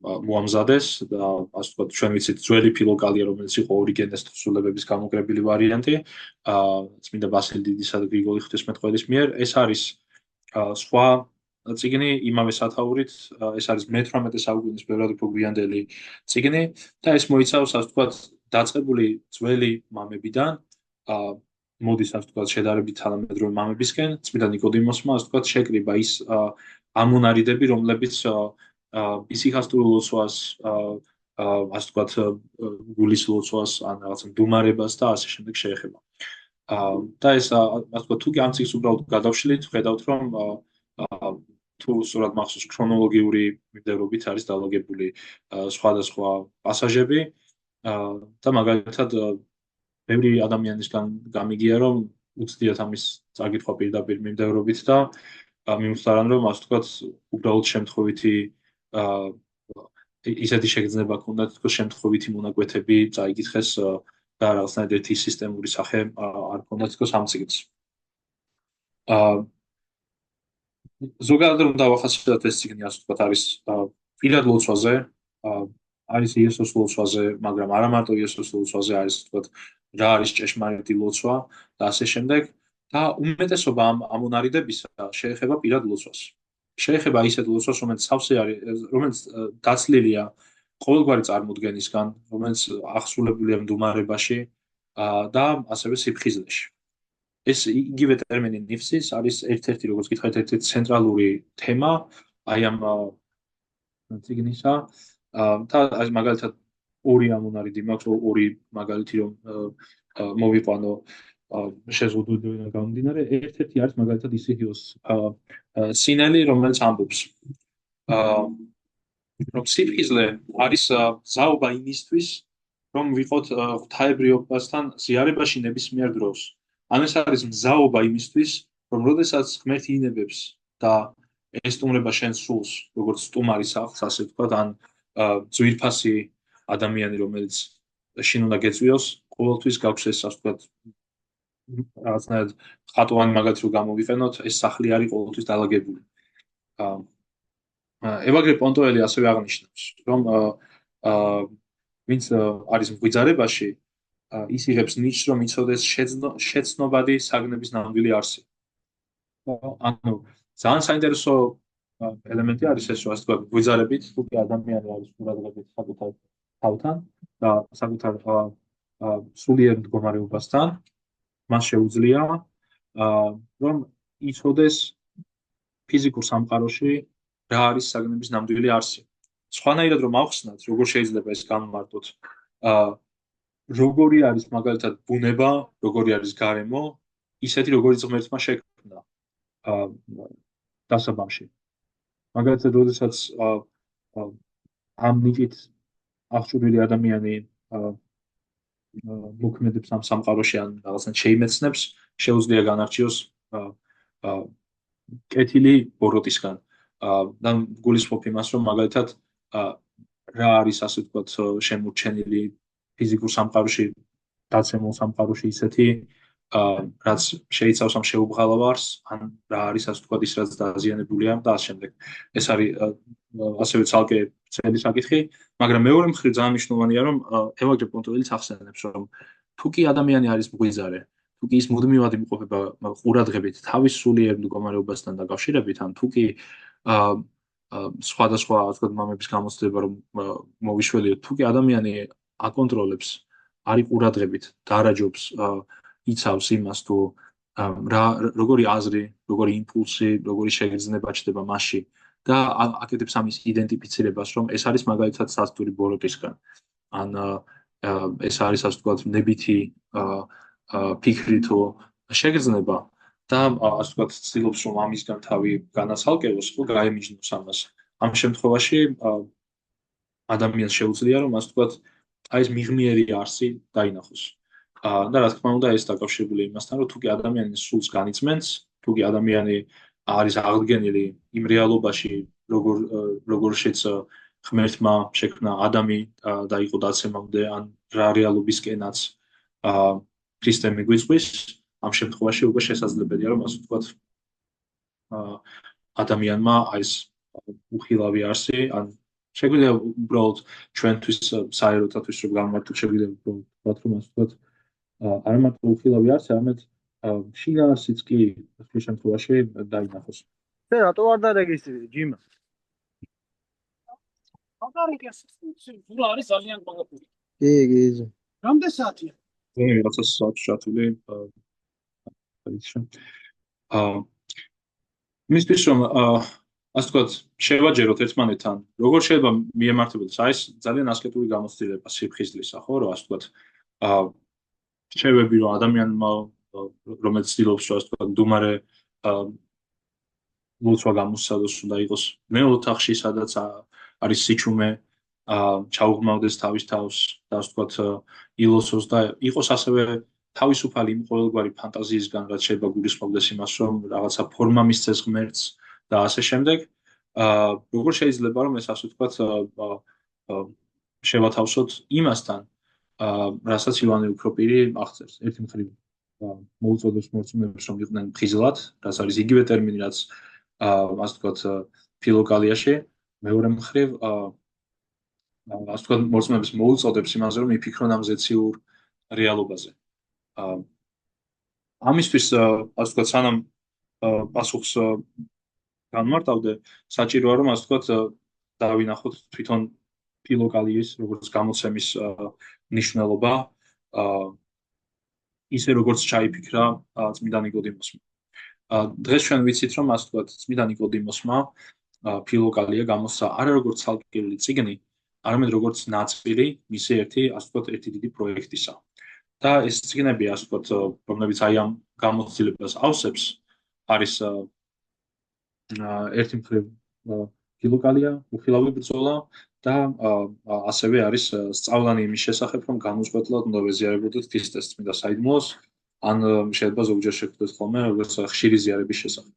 მოამზადეს და ასე ვთქვათ, ჩვენ ვიცით ძველი ფილოკალია, რომელიც იყო ორიგენეს თხზულებების გამოკრებილი ვარიანტი, წმინდა ბასილი დიდისა და გრიგოლ ღვთისმეტყველის მიერ. ეს არის სხვა წიგნი იმავე სათაურით, ეს არის მე-18 საუკუნის ბევრად უფრო გვიანდელი წიგნი და ეს მოიცავს, ასე ვთქვათ, დაწყებული ძველი მამებიდან, მოდის, ასე ვთქვათ, შედარებით თანამედროვე მამებისკენ, წმინდა ნიკოდიმოსმა, ასე ვთქვათ, შეკრიბა ის ამონარიდები, რომლებიც ისიქასტურ ლოცვას, ასე ვთქვათ, გულის ლოცვას, ან რაღაც მდუმარებას და ასე შემდეგ შეეხება. და ეს, ასე ვთქვათ, თუ კი ამ წიგნს უბრალოდ გადავშლით, ხედავთ, რომ თუ სწორად მახსოვს, ქრონოლოგიური მიმდევრობით არის დალაგებული სხვადასხვა პასაჟები და მაგალითად ბევრი ადამიანისგან გამიგია, რომ უცდიათ ამის წაკითხვა პირდაპირ მიმდევრობით და მიმხდარან, რომ ასე ვთქვათ, უბრალოდ შემთხვევითი ისეთი შეგრძნება ქონდათ, თქო შემთხვევითი მონაკვეთები წაიკითხეს და რაღაცნაირად ერთი სისტემური სახე არ ქონდათ თქო ამ წიგნს. ზოგადად რომ დავახასიათოთ ეს წიგნი, ასე ვთქვათ, არის პირად ლოცვაზე, არის იესოს ლოცვაზე, მაგრამ არა მარტო იესოს ლოცვაზე, არის ვთქვათ, რა არის ჭეშმარიტი ლოცვა და ასე შემდეგ და უმეტესობა ამ ამონარიდებისა შეეხება პირად ლოცვას. შეეხება ისეთ ლოცვას, რომელიც დაცლილია ყოველგვარი წარმოდგენისგან, რომელიც აღსრულებულია მდუმარებაში და ასევე სიფხიზლეში. ეს იგივე ტერმინი ნიფსის არის ერთ-ერთი, როგორც გითხარით, ერთ-ერთი ცენტრალური თემა აი ამ წიგნისა და აი მაგალითად ორი ამონარიდი მაქვს, ორი მაგალითი რომ მოვიყვანო შეზღუდვებიდან გამომდინარე. ერთ-ერთი არის მაგალითად ისიჰიოს სინელი, რომელიც ამბობს რომ სიფხიზლე არის ზაობა იმისთვის, რომ ვიყოთ ღვთაებრიობასთან ზიარებაში ნებისმიერ დროს. ან ეს არის მზაობა იმისთვის, რომ როდესაც ღმერთი ინებებს და ესტუმრება შენს სულს, როგორც სტუმარი სახლს, ასე ვთქვათ, ან ძვირფასი ადამიანი, რომელიც შინ უნდა გეწვიოს, ყოველთვის გაქვს ეს, ასე ვთქვათ, რაღაცნაირად ხატოვანი მაგალითი რომ გამოვიყენოთ, ეს სახლი არის ყოველთვის დალაგებული. ევაგრე პონტოელი ასევე აღნიშნავს, რომ ვინც არის მღვიძარებაში, ის იღებს ნიშს, რომ იცოდეს შეცნობადი საგნების ნამდვილი არსი. ანუ ძალიან საინტერესო ელემენტი არის ეს, რომ ასე თქვა, გვიძარებით, თუ კი ადამიანი არის ყურადღებით საკუთარ თავთან და საკუთარ სულიერ მდგომარეობასთან, მას შეუძლია რომ იცოდეს ფიზიკურ სამყაროში რა არის საგნების ნამდვილი არსი. სხვანაირად რომ ავხსნათ, როგორ შეიძლება ეს განმარტოთ, როგორი არის მაგალითად ბუნება, როგორი არის გარემო, ისეთი როგორიც ღმერთმა შექმნა დასაბამში. მაგალითად, როდესაც ამ ნიჭით აღჭურვილი ადამიანი მოქმედებს ამ სამყაროში ან რაღაცნაირად შეიმეცნებს, შეუძლია განარჩიოს კეთილი ბოროტისგან. და გულისხმობ იმას, რომ მაგალითად რა არის ასე ვთქვათ შემორჩენილი ფიზიკურ სამყაროში, დაცემულ სამყაროში ისეთი, რაც შეიცავს ამ შეუბრალავარს, ან რა არის ასე ვთქვათ ის, რაც დაზიანებულია და ამ შემდეგ. ეს არის ასევე ცალკე ძელი საკითხი, მაგრამ მეორე მხრივ ძალიან მნიშვნელოვანია, რომ ევაგრე პონტოველიც ახსენებს, რომ თუ კი ადამიანი არის მღვიძარე, თუ კი ის მუდმივად იმყოფება ყურადღებით თავის სულიერ მდგომარეობასთან დაკავშირებით, ან თუ კი სხვადასხვა ასე მამების გამოცდილება რომ მოვიშველიოთ, თუ კი ადამიანი აკონტროლებს, არის ყურადღებით, დარაჯობს, იცავს იმას თუ როგორი აზრი, როგორი იმპულსი, როგორი შეგრძნება ჩდება მასში და აკეთებს ამის იდენტიფიცირებას, რომ ეს არის მაგალითად სასტური ბოროტისგან. ან ეს არის ასე ვთქვათ ნებითი ფიქრი თუ შეგრძნება და ასე ვთქვათ ცდილობს რომ ამისგან თავი განაცალკევოს, ხო გაემიჯნოს ამას. ამ შემთხვევაში ადამიანს შეუძლია რომ ასე ვთქვათ აი ეს მიღმიერი არსი დაინახოს. და რა თქმა უნდა ეს დაკავშირებულია იმასთან, რომ თუ კი ადამიანი სულს განიწმენს, თუ კი ადამიანი არის აღდგენილი იმ რეალობაში, როგორშიც ღმერთმა შექმნა ადამი და იყო დაცემამდე, ან რა რეალობისკენაც ქრისტე მიგვიწვის, ამ შემთხვევაში უკვე შესაძლებელია რომ ასე ვთქვათ ადამიანმა აი ეს უხილავი არსი, ან შეგვიძლია უბრალოდ ჩვენთვის საეროტათვის რომ გამართოთ, შეგვიძლია უბრალოდ ვთქვათ რომ ასე ვთქვათ არ მარტო უხილავი არსი, არამედ შინაარსიც კი ამ შემთხვევაში დაინახოს. და რატო არ დარეგისტრირე ჯიმა? ფულა არის ძალიან ყველაფერი. კი. რამდენი საათია? რაღაცა საათი ჩათვლი მისთვის რომ ასე ვთქვათ შევაჯეროთ ერთმანეთთან, როგორ შეიძლება მიემართებოდეს აი ეს ძალიან ასკეტური გამოცდილება სიფხიზლისა, ხო, რომ ასე ვთქვათ შევები რომ ადამიანმა რომელიც ცდილობს რომ ასე ვთქვათ მდუმარე ლოცვა გამოსცადოს, უნდა იყოს მე ოთახში, სადაც არის სიჩუმე, ჩაუღმავდეს თავის თავს და ასე ვთქვათ ილოცოს და იყოს ასევე თავისუფალი იმ ყოველგვარი ფანტაზიისგან, რაც შეიძლება გულისხმობდეს იმას, რომ რაღაცა ფორმა მისცეს ღმერთს და ასე შემდეგ. როგორ შეიძლება რომ ეს ასე ვთქვათ შევათავსოთ იმასთან, რასაც ივანე უფროპირი აღწერს. ერთი მხრივ მოუწოდებს მორწმუნეებს რომ იყვნენ ხიზლად, რაც არის იგივე ტერმინი, რაც ასე ვთქვათ ფილოკალიაში, მეორე მხრივ ასე ვთქვათ მორწმუნეებს მოუწოდებს იმაზე რომ იფიქრონ ამ ზეციურ რეალობაზე. ამისთვის ასე ვთქვათ სანამ პასუხს განმარტავდე, საჭიროა რომ ასე ვთქვათ დავინახოთ თვითონ ფილოკალიის როგორც გამოცემის მნიშვნელობა, ისე როგორც ჩაიფიქრა წმინდა ნიკოდიმოსმა. დღეს ჩვენ ვიცით რომ ასე ვთქვათ წმინდა ნიკოდიმოსმა ფილოკალია გამოსცა არა როგორც ცალკეული წიგნი, არამედ როგორც ნაწილი მისი ასე ვთქვათ ერთი დიდი პროექტისა. და ეს წიგნები ასე ვთქვათ რომლებიც აი ამ გამოცდილებას ავსებს არის ერთი მხრივ ფილოკალია, უხილავი ბრძოლა და ასევე არის სწავლანი იმის შესახებ, რომ განუწყვეტლად უნდა ვეზიარებოდეთ ქრისტეს წმინდა საიდუმლოს, ან შეიძლება ზოგჯერ შეგხვდეთ ხოლმე როგორც ხშირი ზიარების შესახებ.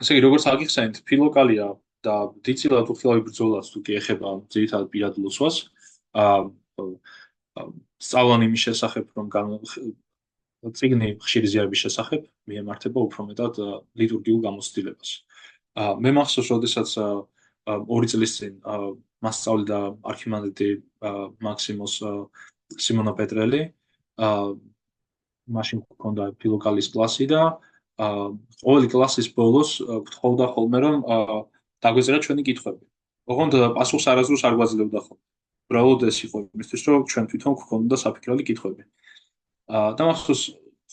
ასე იგი როგორც აგიხსენეთ, ფილოკალია და დიდწილად უხილავი ბრძოლაც თუ კი ეხება ძირითადად პირად ლოცვას, სწავლანი იმის შესახებ, რომ წიგნი ხშირი ზიარების შესახებ მიემართება უფრო მეტად ლიტურგიულ გამოცდილებას. მე მახსოვს, როდესაც 2 წლის წინ მას სწავლიდა არქიმანდრიტი მაქსიმოს სიმონა პეტრელი, მაშინ გვქონდა ფილოკალის კლასი და ყოველი კლასის ბოლოს გთხოვდა ხოლმე რომ დაგვეწერა ჩვენი კითხვები. ოღონდ პასუხს არასდროს არ გვაძლევდა ხოლმე. უბრალოდ ეს იყო იმისთვის, რომ ჩვენ თვითონ გვქონდა საფიქრალი კითხვები. და მახსოვს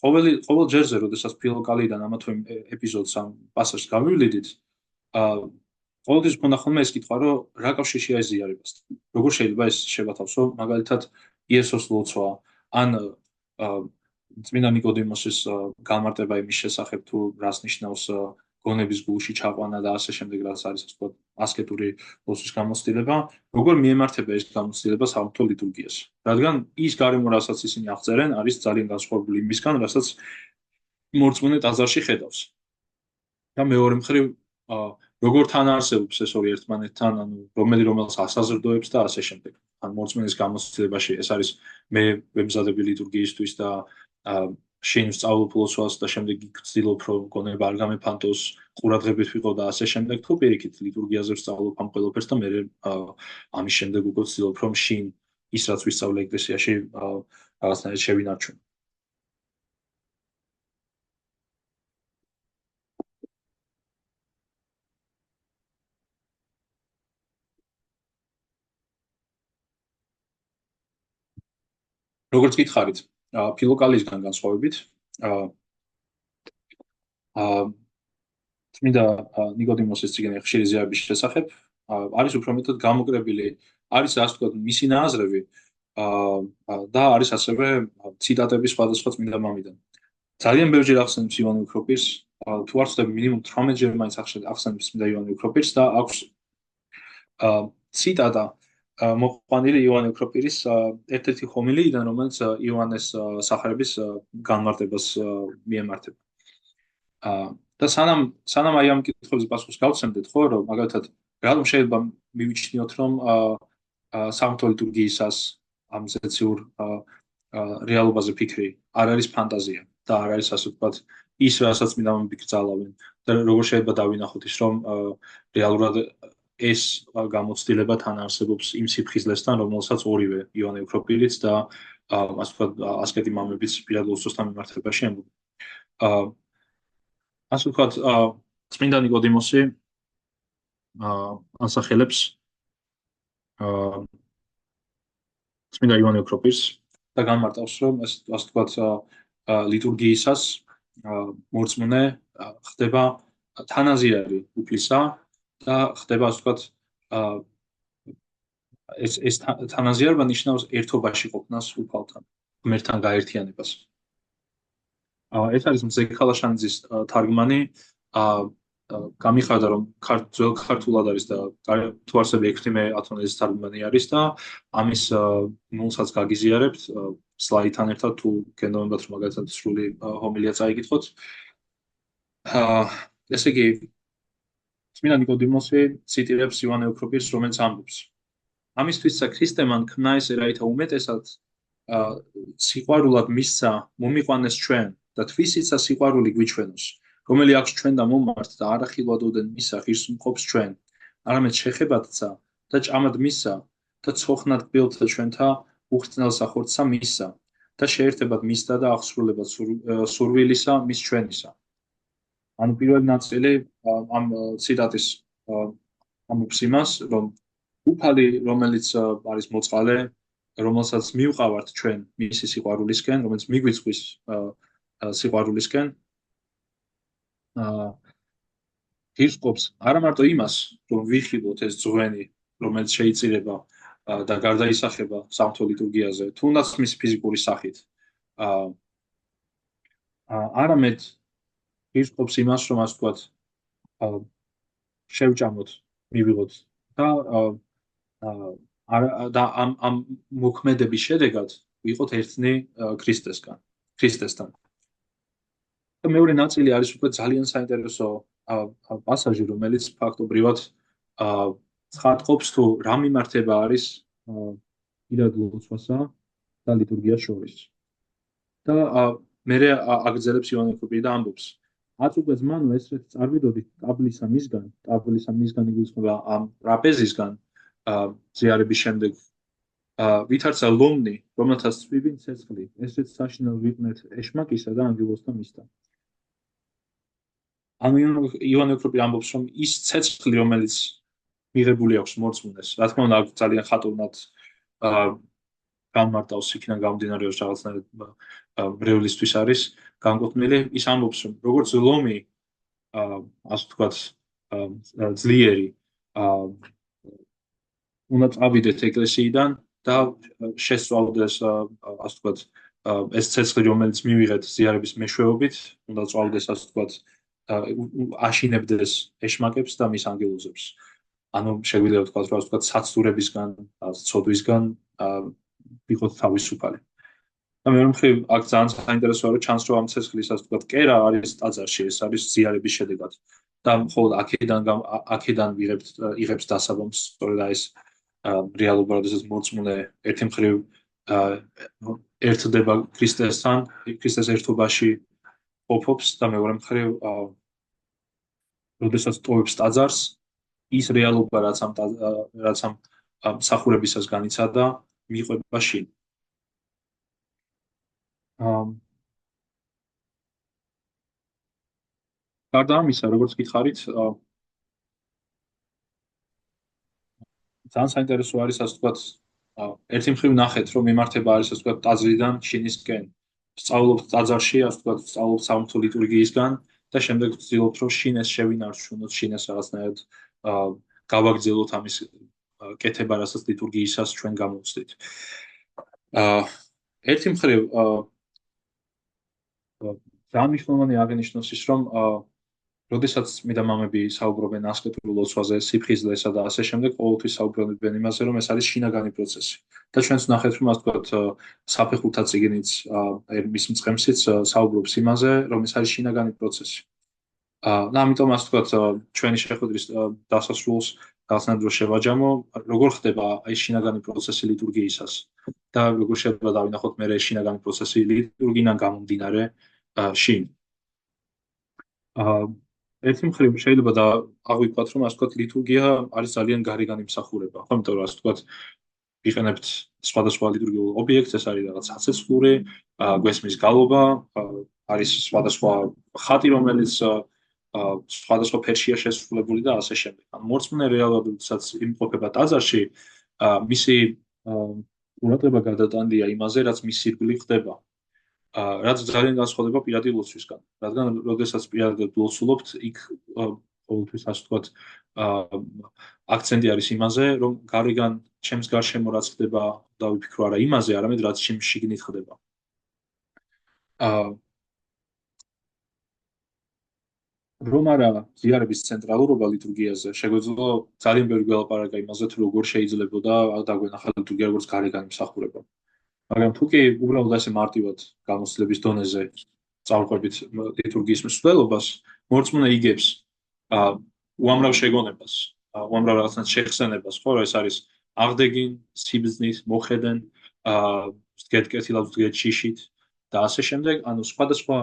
ყოველ ჯერზე, როდესაც ფილოკალიდან ამა თუ იმ ეპიზოდს ამ პასაჟს გამივლიდით, ყოველთვის მქონდა ხოლმე ეს კითხვა, რომ რა კავშირია ეს ზიარებასთან. როგორ შეიძლება ეს შევათავსო, მაგალითად, იესოს ლოცვა, ან წმინდა ნიკოდიმოსის გამარტება იმის შესახებ, თუ რას ნიშნავს გონების გულში ჩაყვანა და ასე შემდეგ, რაც არის ასე ვთქვათ, ასკეტური ლოცვის გამოცდილება, როგორ მიემართება ეს გამოცდილება სამღვთო ლიტურგიას. რადგან ის გარემო, რასაც ისინი აღწერენ, არის ძალიან განსხვავებული იმისგან, რასაც მორწმუნე ტაძარში ხედავს. და მეორე მხრივ, როგორ თან არსებობს ეს ორი ერთმანეთთან, ანუ რომელს ასაზრდოებს და ასე შემდეგ. ან მორწმუნის გამოცდილებაში ეს არის მე ვემზადები ლიტურგიისთვის და შენ სწავლობ ლოცვას და შემდეგ გცდილობ რომ გონება არ გამეფანტოს, ყურადღებით ვიყო და ასე შემდეგ, თუ პირიქით ლიტურგიაზე ვსწავლობ ამ ყველაფერს და მე ამის შემდეგ უკვე ვცდილობ რომ შინ ის რაც ვისწავლე ეკლესიაში რაღაცნაირად შევინარჩუნო. როგორც გითხარით, ფილოკალისგან განსხვავებით, წმინდა ნიკოდიმოსის წიგნი ხშირი ზიარების შესახებ არის უფრო მეტად გამოკრებილი, არის ასე ვთქვათ, მისი ნაზრები და არის ასევე ციტატები სხვადასხვა წმინდა მამიდან. ძალიან ბევრჯერ ახსენებს ივანე უქროპირს, თუ არ ვცდები, მინიმუმ 18-ჯერ მაინც ახსენებს წმინდა ივანე უქროპირს და აქვს ციტატა მოყვანილი ივანე უქროპირის ერთ-ერთი ჰომილიიდან, რომელიც ივანეს სახარების განმარტებას მიემართება. და სანამ აი ამ კითხვებზე პასუხს გავცემდეთ, ხო, რომ მაგალითად რატომ შეიძლება მივიჩნიოთ, რომ სამღვთო ლიტურგიისას ამ ზეციურ რეალობაზე ფიქრი არ არის ფანტაზია და არ არის ასე ვთქვათ ის, რასაც წმინდა მამები გრძალავენ და როგორ შეიძლება დავინახოთ ის, რომ რეალურად ეს გამოცდილება თან არსებობს იმ სიფხიზლესთან, რომელსაც ორივე ივანე უქროპირიც და ასე ვთქვათ ასკეტი მამებიც პირად ლოცვასთან მიმართებაში ამბობენ. ასე ვთქვათ, წმინდა ნიკოდიმოსი ასახელებს წმინდა ივანე უქროპირს და განმარტავს, რომ ეს ასე ვთქვათ ლიტურგიისას მორწმუნე ხდება თანაზიარი უფლისა და ხდება ასე ვთქვათ ეს თანაზიარება ნიშნავს ერთობაში ყოფნას უფალთან, ღმერთთან გაერთიანებას. ეს არის მზე ქალაშანიძის თარგმანი, გამიხარდა რომ ძველ ქართულად არის და თუ არსები ექვთიმე ათონელის თარგმანი არის და ამის ნულსაც გაგიზიარებთ სლაიდთან ერთად თუ გენდობათ რომ მაგალითად სრული ჰომილია წაიკითხოთ. ესე იგი წმინდა ნიკოდიმოსი ციტირებს ივანე უქროპირს, რომელიც ამბობს: ამისთვისა ქრისტემან ქნა ეს ერაითა უმეტესად სიყვარულად მისცა მომიყვანეს ჩვენ და თვისიცა სიყვარული გვიჩვენოს, რომელი აქვს ჩვენ და მომართ და არახილვადოდენ მისა ღირს უმყოფს ჩვენ, არამედ შეხებადცა და ჭამად მისა და ცოხნად კბილთა ჩვენთა უხრწნელსა ხორცსა მისა და შეერთებად მისდა და აღსრულებად სურვილისა მის ჩვენისა. ანუ პირველი ნაწილი ამ ციტატის ამბობს იმას, რომ უფალი, რომელიც არის მოწყალე, რომელსაც მივყავართ ჩვენ მისი სიყვარულისკენ, რომელიც მიგვიწვის სიყვარულისკენ, ღირსყოფს არა მარტო იმას, რომ ვიხილოთ ეს ძღვენი, რომელიც შეიწირება და გარდაისახება სამღვთო ლიტურგიაზე, თუნდაც მის ფიზიკური სახით, არამედ ღირსყოფს იმას, რომ ასე ვთქვათ, შევჭამოთ, მივიღოთ და ამ მოქმედების შედეგად ვიყოთ ერთნი ქრისტესთან. და მეორე ნაწილი არის უკვე ძალიან საინტერესო პასაჟი, რომელიც ფაქტობრივად ცხადყოფს თუ რა მიმართება არის პირად ლოცვასა და ლიტურგიას შორის. და მე აგრძელებს ივანე უქროპირი და ამბობს: აწუყვეს მანო ესრეთ წარვიდოდით ტაბლისა მისგან იგულისხმება ამ ტრაპეზისგან ზიარების შემდეგ ვითარცა ლომნი, რომელთაც წვივინ ცეცხლი, ესეც საშინელ ვიყნეთ ეშმაკისა და ანგელოზთა მისთა. ანუ ივანე ოქროპირი ამბობს, რომ ის ცეცხლი, რომელიც მიღებული აქვს მორწმუნეს, რა თქმა უნდა, ძალიან ხატოვნად განმარტავს იქიდან გამომდინარეობს რაღაცნაირად მრევლისთვის არის განკუთვნილი. ის ამბობს, რომ როგორც ლომი, ასე ვთქვათ, ძლიერი უნდა წავიდეთ ეკლესიიდან და შესწავლდეს, ასე ვთქვათ, ეს ცეცხლი, რომელიც მივიღეთ ზიარების მეშვეობით, უნდა წავიდეს, ასე ვთქვათ, აშინებდეს ეშმაკებს და მის ანგელოზებს. ანუ შეგვიძლია ვთქვათ, რომ ასე ვთქვათ, საცდურებისგან, ცოდვისგან ვიყოთ თავისუფალი. და მეორე მხრივ, აქ ძალიან საინტერესოა, რომ ჩანს, რომ ამ ცეცხლის, ასე ვთქვათ, კერა არის ტაძარში, ეს არის ზიარების შედეგად. და მხოლოდ აქედან იღებს დასაბამს, სწორედ ეს რეალობა, როდესაც მორწმუნე ერთი მხრივ ერთდება ქრისტესთან, ქრისტეს ერთობაში ყოფობს და მეორე მხრივ როდესაც ტოვებს ტაძარს, ის რეალობა, რაც ამ მსახურებისას განიცადა, მიყვება შინ. გარდა ამისა, როგორც გითხარით, ძალიან საინტერესო არის, ასე ვთქვათ, ერთი მხრივ ნახეთ, რომ მიმართება არის, ასე ვთქვათ, ტაძრიდან შინისკენ. სწავლობთ ტაძარში, ასე ვთქვათ, სწავლობთ სამღვთო ლიტურგიისგან და შემდეგ ვცდილობთ, რომ შინეს შევინარჩუნოთ, შინეს რაღაცნაირად გავაგრძელოთ ამის კეთება, რასაც ლიტურგიისას ჩვენ გამოვცდით. ერთი მხრივ ძალიან მნიშვნელოვანი აღინიშნოს ის, რომ როდესაც წმინდა მამები საუბრობენ ასკეტურ ლოცვაზე, სიფხიზლესა და ასე შემდეგ, ყოველთვის საუბრობენ იმაზე, რომ ეს არის შინაგანი პროცესი. და ჩვენც ნახეთ, რომ ასე ვთქვათ, საფეხურთა წიგნიც, მის მწყემსიც საუბრობს იმაზე, რომ ეს არის შინაგანი პროცესი. და ამიტომ ასე ვთქვათ, ჩვენი შეხვედრის დასასრულს რაღაცნაირად რო შევაჯამო, როგორ ხდება ეს შინაგანი პროცესი ლიტურგიისას და როგორ შეიძლება დავინახოთ მე ეს შინაგანი პროცესი ლიტურგიიდან გამომდინარე შინ. ერთი მხრივ შეიძლება და აღვიქვათ, რომ ასე ვთქვათ, ლიტურგია არის ძალიან გარეგანი მსახურება, ხო, იმიტომ რომ ასე ვთქვათ, ვიყენებთ სხვადასხვა ლიტურგიულ ობიექტს, ეს არის რაღაც საცეცხლური, გვესმის გალობა, არის სხვადასხვა ხატი, რომელიც სხვადასხვა ფერშია შესრულებული და ასე შემდეგ. ანუ მორწმუნე რეალურად, როდესაც იმყოფება ტაძარში, მისი ყურადღება გადატანილია იმაზე, რაც მის ირგვლივ ხდება. რაც ძალიან განსხვავდება პირადი ლოცვისგან. რადგან როდესაც პირადად ლოცულობთ, იქ ყოველთვის ასე ვთქვათ, აქცენტი არის იმაზე, რომ გარეგან ჩემს გარშემო რაც ხდება, დავიფიქრო არა იმაზე, არამედ რაც ჩემს შიგნით ხდება. რომ არა ზიარების ცენტრალურობა ლიტურგიაზე, შეგვეძლო ძალიან ბევრი გველაპარაკა იმაზე, თუ როგორ შეიძლებოდა დაგვენახა ლიტურგია როგორც გარეგანი მსახურება. მაგრამ თუ კი უბრალოდ ასე მარტივად გამოცდილების დონეზე წავყვებით ლიტურგიის მსვლელობას, მორწმუნე იგებს უამრავ შეგონებას, უამრავ რაღაცნაირად შეხსენებას, ხო, ეს არის აღდეგინ, სიბრძნით, მოხედენ, ვდგეთ კეთილად, ვდგეთ შიშით და ასე შემდეგ, ანუ სხვადასხვა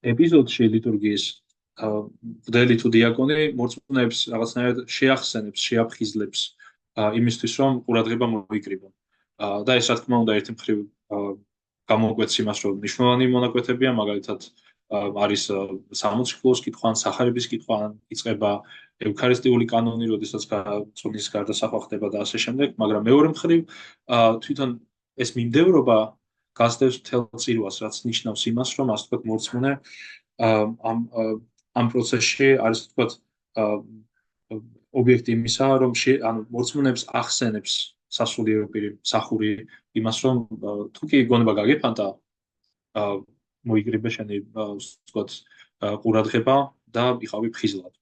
ეპიზოდში ლიტურგიის მღვდელი თუ დიაკონი მორწმუნეებს რაღაცნაირად შეახსენებს, შეაფხიზლებს იმისთვის, რომ ყურადღება მოიკრიბონ. და ეს რა თქმა უნდა ერთი მხრივ გამოგვეც იმას, რომ მნიშვნელოვანი მონაკვეთებია, მაგალითად არის 60 კილოს კითხვა, სახარების კითხვა, იწყება ევქარისტიული კანონი, როდესაც წონის გარდასახვა ხდება და ასე შემდეგ, მაგრამ მეორე მხრივ თვითონ ეს მიმდევრობა გასდევს მთელ წირვას, რაც ნიშნავს იმას, რომ ასე ვთქვათ, მორწმუნე ამ პროცესში არის ვთქვათ ობიექტი იმისა, რომ ანუ მორწმუნეებს ახსენებს სასულიერო პირი მსახური იმას, რომ თუ კი გონება გაგეფანტა, მოიგრიბე შენი ვთქვათ ყურადღება და იყავი ფხიზლად.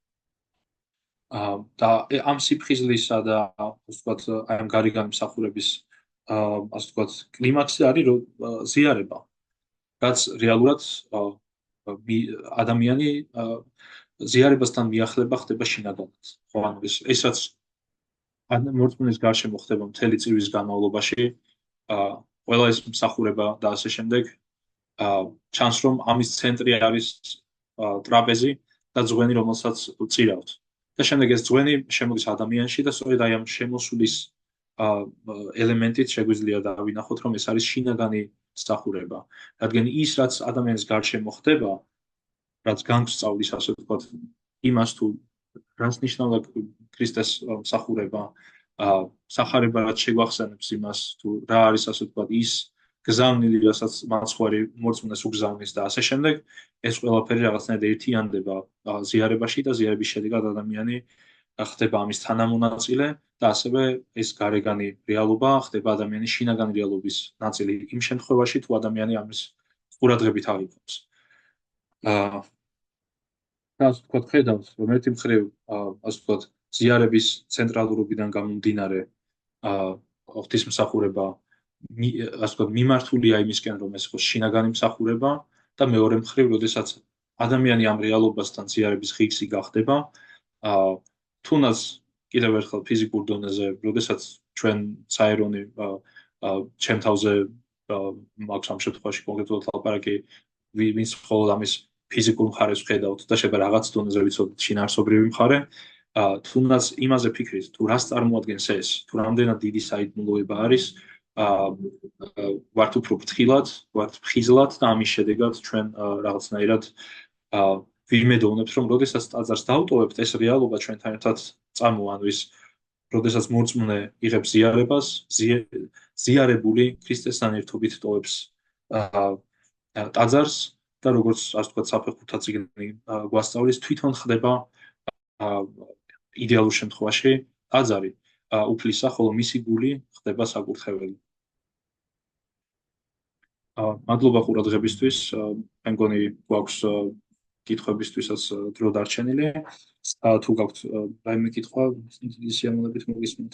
და ამ სიფხიზლისა და ვთქვათ აი ამ გარეგანი მსახურების ასე ვთქვათ კლიმაქსი არის ზიარება, რაც რეალურად ადამიანი ზიარებასთან მიახლება ხდება შინაგანად. ხო, ანუ ეს რაც მორწმუნის გარშემო ხდება მთელი წირვის განმავლობაში, ყველა ეს მსახურება და ასე შემდეგ, ჩანს რომ ამის ცენტრი არის ტრაპეზი და ძღვენი, რომელსაც წირავთ. და შემდეგ ეს ძღვენი შემოდის ადამიანში და სწორედ აი ამ შემოსulis ელემენტით შეგვიძლია დავინახოთ, რომ ეს არის შინაგანი მსახურება. რადგან ის, რაც ადამიანის გარშემო ხდება, რაც განსწავლის, ასე ვთქვათ, იმას თუ რას ნიშნავდა ქრისტეს მსახურება, სახარება რაც შეგვახსენებს იმას, თუ რა არის, ასე ვთქვათ, ის გზავნილი, რასაც მაცხვარი მორწმუნეს უგზავნის და ასე შემდეგ, ეს ყველაფერი რაღაცნაირად ერთიანდება ზიარებაში და ზიარების შედეგად ადამიანი ხდება ამის თანამონაწილე და ასევე ეს გარეგანი რეალობა ხდება ადამიანის შინაგანი რეალობის ნაწილი იმ შემთხვევაში, თუ ადამიანი ამის ყურადღებით აღიქვამს. ასე ვთქვათ, ხედავთ, რომ ერთი მხრივ, ასე ვთქვათ, ზიარების ცენტრალურობიდან გამომდინარე ღვთისმსახურება ასე ვთქვათ, მიმართულია იმისკენ, რომ ეს იყოს შინაგანი მსახურება და მეორე მხრივ, როდესაც ადამიანი ამ რეალობასთან ზიარების ღირსი გახდება, თუნდაც კიდევ ერთხელ ფიზიკურ დონეზე, როდესაც ჩვენ საერონი ჩემ თავზე მაქვს ამ შემთხვევაში კონკრეტულად ლაპარაკი, ვინც მხოლოდ ამის ფიზიკურ მხარეს ვხედავთ და შეიძლება რაღაც დონეზე ვიცოდეთ შინაარსობრივი მხარე, თუნდაც იმაზე ფიქრით, თუ რას წარმოადგენს ეს, თუ რამდენად დიდი საიდუმლოება არის, ვართ უფრო ფრთხილად, ვართ ფხიზლად და ამის შედეგად ჩვენ რაღაცნაირად ვიმედოვნებთ, რომ როდესაც ტაძარს დავტოვებთ, ეს რეალობა ჩვენთან ერთად წარმოანვის, როდესაც მორწმუნე იღებს ზიარებას, ზიარებული ქრისტესთან ერთობით ტოვებს ტაძარს და როგორც ასე ვთქვათ, საფეხბურთო წიგნი გვასწავლის, თვითონ ხდება იდეალურ შემთხვევაში ტაძარი უფლისა, ხოლო მისი გული ხდება საკურთხეველი. მადლობა ყურადღებისთვის. მე მგონი გვაქვს კითხვებისთვისაც დრო დარჩენილი. თუ გაქვთ რაიმე კითხვა, სიამოვნებით მოგისმენთ.